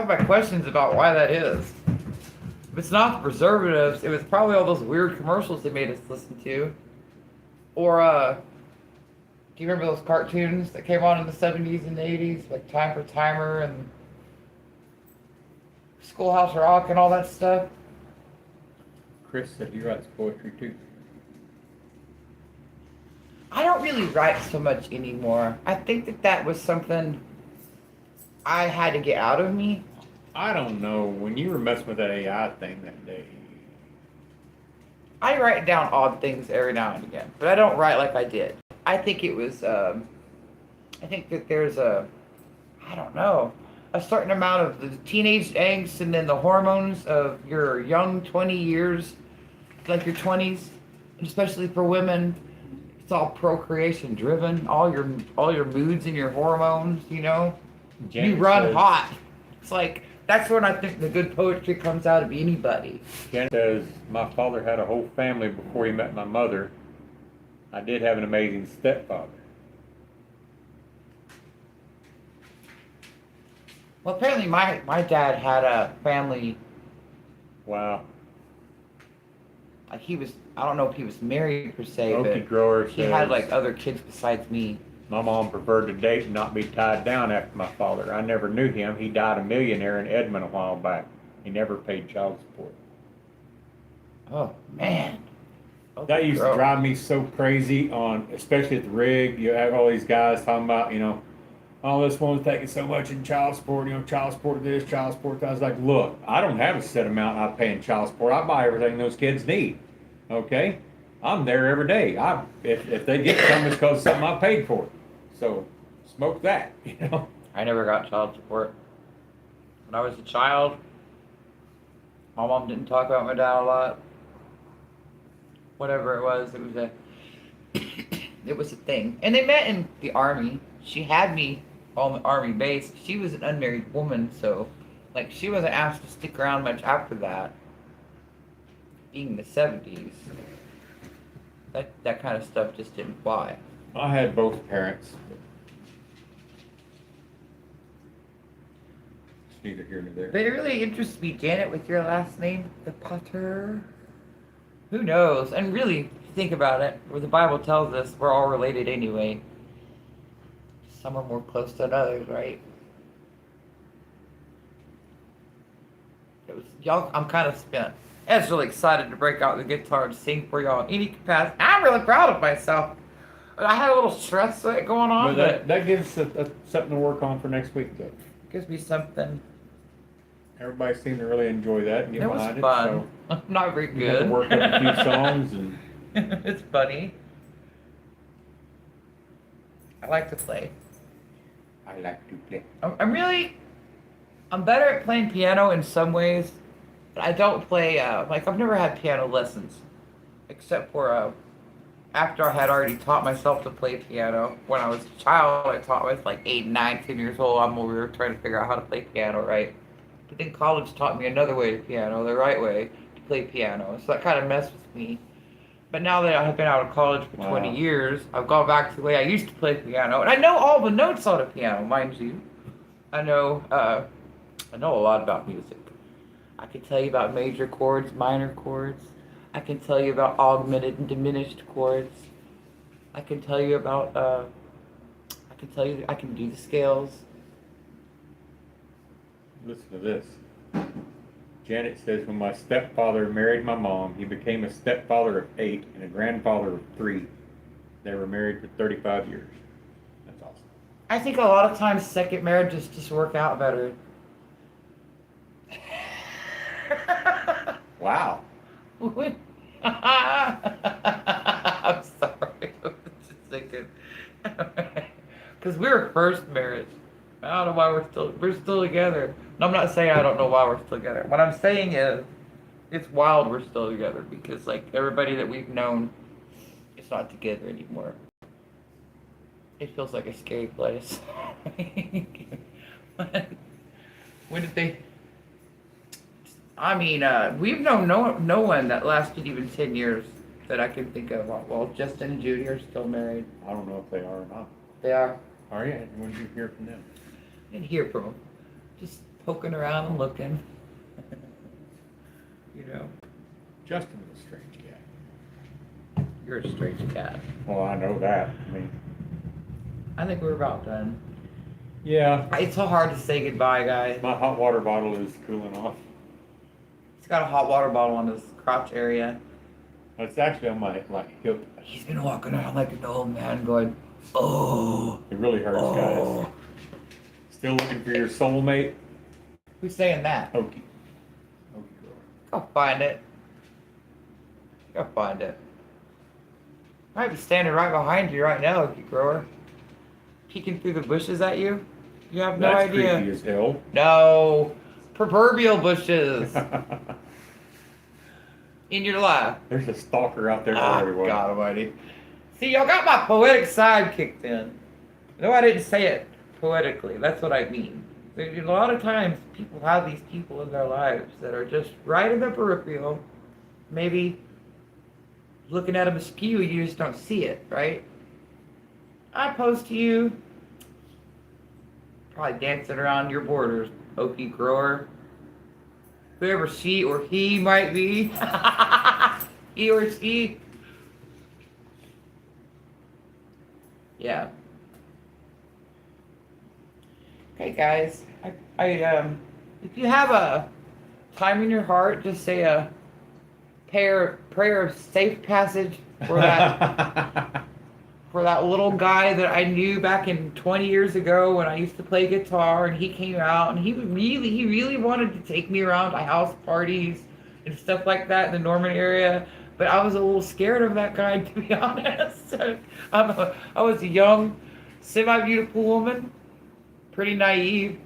my questions about why that is. If it's not the preservatives, it was probably all those weird commercials they made us listen to. Or, do you remember those cartoons that came on in the 70s and the 80s? Like Time for Timer and Schoolhouse Rock and all that stuff? Chris said he writes poetry too. I don't really write so much anymore. I think that was something I had to get out of me. I don't know. When you were messing with that AI thing that day. I write down odd things every now and again, but I don't write like I did. I think it was, I think that there's I don't know, a certain amount of the teenage angst and then the hormones of your young 20 years, like your 20s, especially for women. It's all procreation driven. All your moods and your hormones, you know. Janet you run says, hot. It's like that's when I think the good poetry comes out of anybody. Janet says, my father had a whole family before he met my mother. I did have an amazing stepfather. Well, apparently my dad had a family. Wow. Like he was, I don't know if he was married per se, Okie but Grower he had like says, other kids besides me. my mom preferred to date and not be tied down after my father. I never knew him. He died a millionaire in Edmond a while back. He never paid child support. Oh man. That Okay, used to grow. drive me so crazy on, especially at the rig. You have all these guys talking about, oh, this one's taking so much in child support, child support this, child support that. I was like, look, I don't have a set amount I pay in child support. I buy everything those kids need. Okay? I'm there every day. If they get something, it's because of something I paid for. So smoke that, I never got child support. When I was a child, my mom didn't talk about my dad a lot. Whatever it was a thing. And they met in the army. She had me on the army base. She was an unmarried woman, so like she wasn't asked to stick around much after that. Being the 70s, that kind of stuff just didn't fly. I had both parents. It's neither here nor there. But it really interests me, Janet, with your last name, the Potter. Who knows? And really, think about it, where the Bible tells us we're all related anyway. Some are more close than others, right? Y'all, I'm kind of spent. I was really excited to break out the guitar and sing for y'all in any capacity. I'm really proud of myself. I had a little stress going on, But that gives us something to work on for next week, though. gives me something. Everybody seemed to really enjoy that and get It was behind fun. it. So Not very we had good. to work up a few songs and It's funny. I like to play. I like to play. I'm better at playing piano in some ways, but I don't play, like, I've never had piano lessons, except for, after I had already taught myself to play piano. When I was a child, I taught, I was like 8, 9, 10 years old. I'm over here trying to figure out how to play piano, right? But then college taught me another way to piano, the right way to play piano. So that kind of messed with me. But now that I have been out of college for 20 years, I've gone back to the way I used to play piano. And I know all the notes on a piano, mind you. I know a lot about music. I can tell you about major chords, minor chords. I can tell you about augmented and diminished chords. I can tell you about, I can do the scales. Listen to this. Janet says, when my stepfather married my mom, he became a stepfather of 8 and a grandfather of 3. They were married for 35 years. That's awesome. I think a lot of times second marriages just work out better. Wow. I'm sorry. I was just thinking. Because we were first marriage. I don't know why we're still together. And I'm not saying I don't know why we're still together. What I'm saying is, it's wild we're still together because like everybody that we've known is not together anymore. It feels like a scary place. When did they? I mean, we've known no one that lasted even 10 years that I can think of. Well, Justin and Judy are still married. I don't know if they are or not. They are. Are you? When did you hear from them? Didn't hear from them. Just poking around and looking. You know. Justin was a strange guy. You're a strange cat. Well, I know that. I think we're about done. Yeah. It's so hard to say goodbye, guys. My hot water bottle is cooling off. He's got a hot water bottle on his crotch area. It's actually on my hip. He's been walking around like an old man going, oh. It really hurts, guys. Still looking for your soulmate? Who's saying that? Okie. Go find it. Go find it. I might be standing right behind you right now, Okie Grower. Peeking through the bushes at you. You have no That's idea. creepy as hell. No. Proverbial bushes. In your life. There's a stalker out there everywhere. God almighty. See, y'all got my poetic side kicked in. No, I didn't say it poetically. That's what I mean. A lot of times people have these people in their lives that are just right in the peripheral. Maybe looking at them askew, you just don't see it, right? I pose to you, probably dancing around your borders, Okie grower. Whoever she or he might be. He or she. Yeah. Okay, guys. If you have a time in your heart, just say a prayer of safe passage for that for that little guy that I knew back in 20 years ago when I used to play guitar, and he came out and he really wanted to take me around to house parties and stuff like that in the Norman area. But I was a little scared of that guy, to be honest. I was a young, semi-beautiful woman, pretty naive.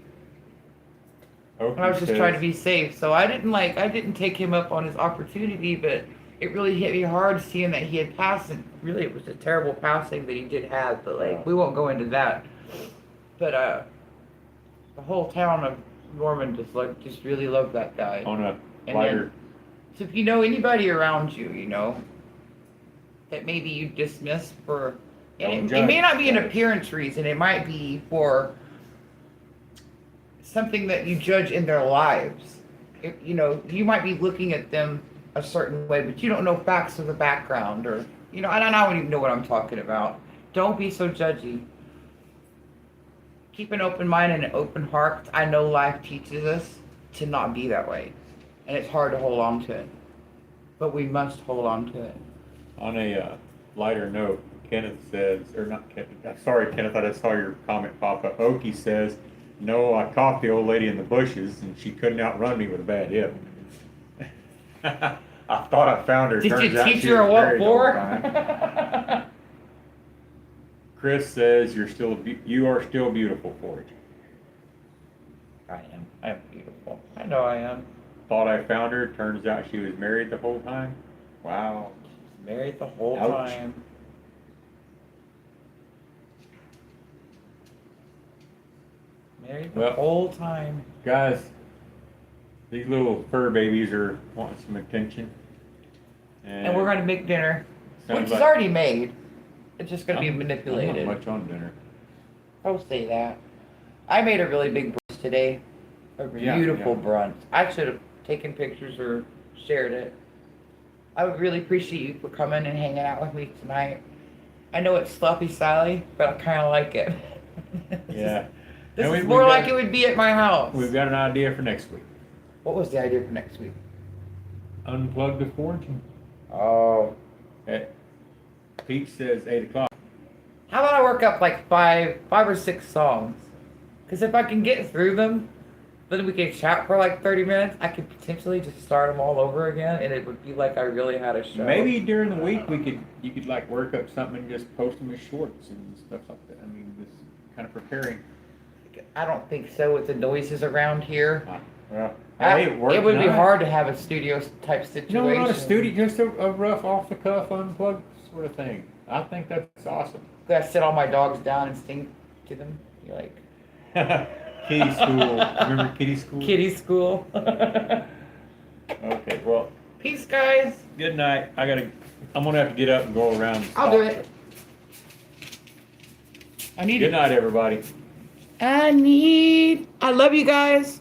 And I was just trying to be safe. So I didn't take him up on his opportunity, but it really hit me hard seeing that he had passed, and really it was a terrible passing that he did have, but like, we won't go into that. But the whole town of Norman just really loved that guy. On a And lighter. so if you know anybody around you, that maybe you dismiss for, and it may not be an appearance reason, it might be for something that you judge in their lives. You might be looking at them a certain way, but you don't know facts of the background, or I don't even know what I'm talking about. Don't be so judgy. Keep an open mind and an open heart. I know life teaches us to not be that way, and it's hard to hold on to it, but we must hold on to it. On a lighter note, Kenneth says, or not Kenneth, sorry Kenneth, I just saw your comment pop up. Okie says, no, I caught the old lady in the bushes and she couldn't outrun me with a bad hip. I thought I found her. Did Turns you out teach she her was what married the whole for? time. Chris says you are still beautiful, Forge. I am. I am beautiful. I know I am. Thought I found her. Turns out she was married the whole time. Wow. Married the whole Ouch. time. Married the whole time. Guys, these little fur babies are wanting some attention. And we're going to make dinner, Sounds which is like- already made. It's just going to be I'm manipulated. not much on dinner. I'll say that. I made a really big brunch today. A beautiful brunch. I should have taken pictures or shared it. I would really appreciate you for coming and hanging out with me tonight. I know it's sloppy Sally, but I kind of like it. Yeah. This And is we've more got- like it would be at my house. We've got an idea for next week. What was the idea for next week? Unplug the fortune. Oh. Pete says 8 o'clock. How about I work up like five or six songs? Because if I can get through them, then we can chat for like 30 minutes. I could potentially just start them all over again, and it would be like I really had a show. Maybe during the week you could like work up something and just post them as shorts and stuff like that. I mean, just kind of preparing. I don't think so with the noises around here. Well, hey, it worked. It would be nice. hard to have a studio type situation. No, not a studio, just a rough off the cuff unplugged sort of thing. I think that's awesome. Could I sit all my dogs down and sing to them? You're like Kitty school. Remember kitty school? kitty school. Okay, well, Peace, guys. good night. I'm gonna have to get up and go around. And I'll do it. I need Good night, everybody. I love you guys.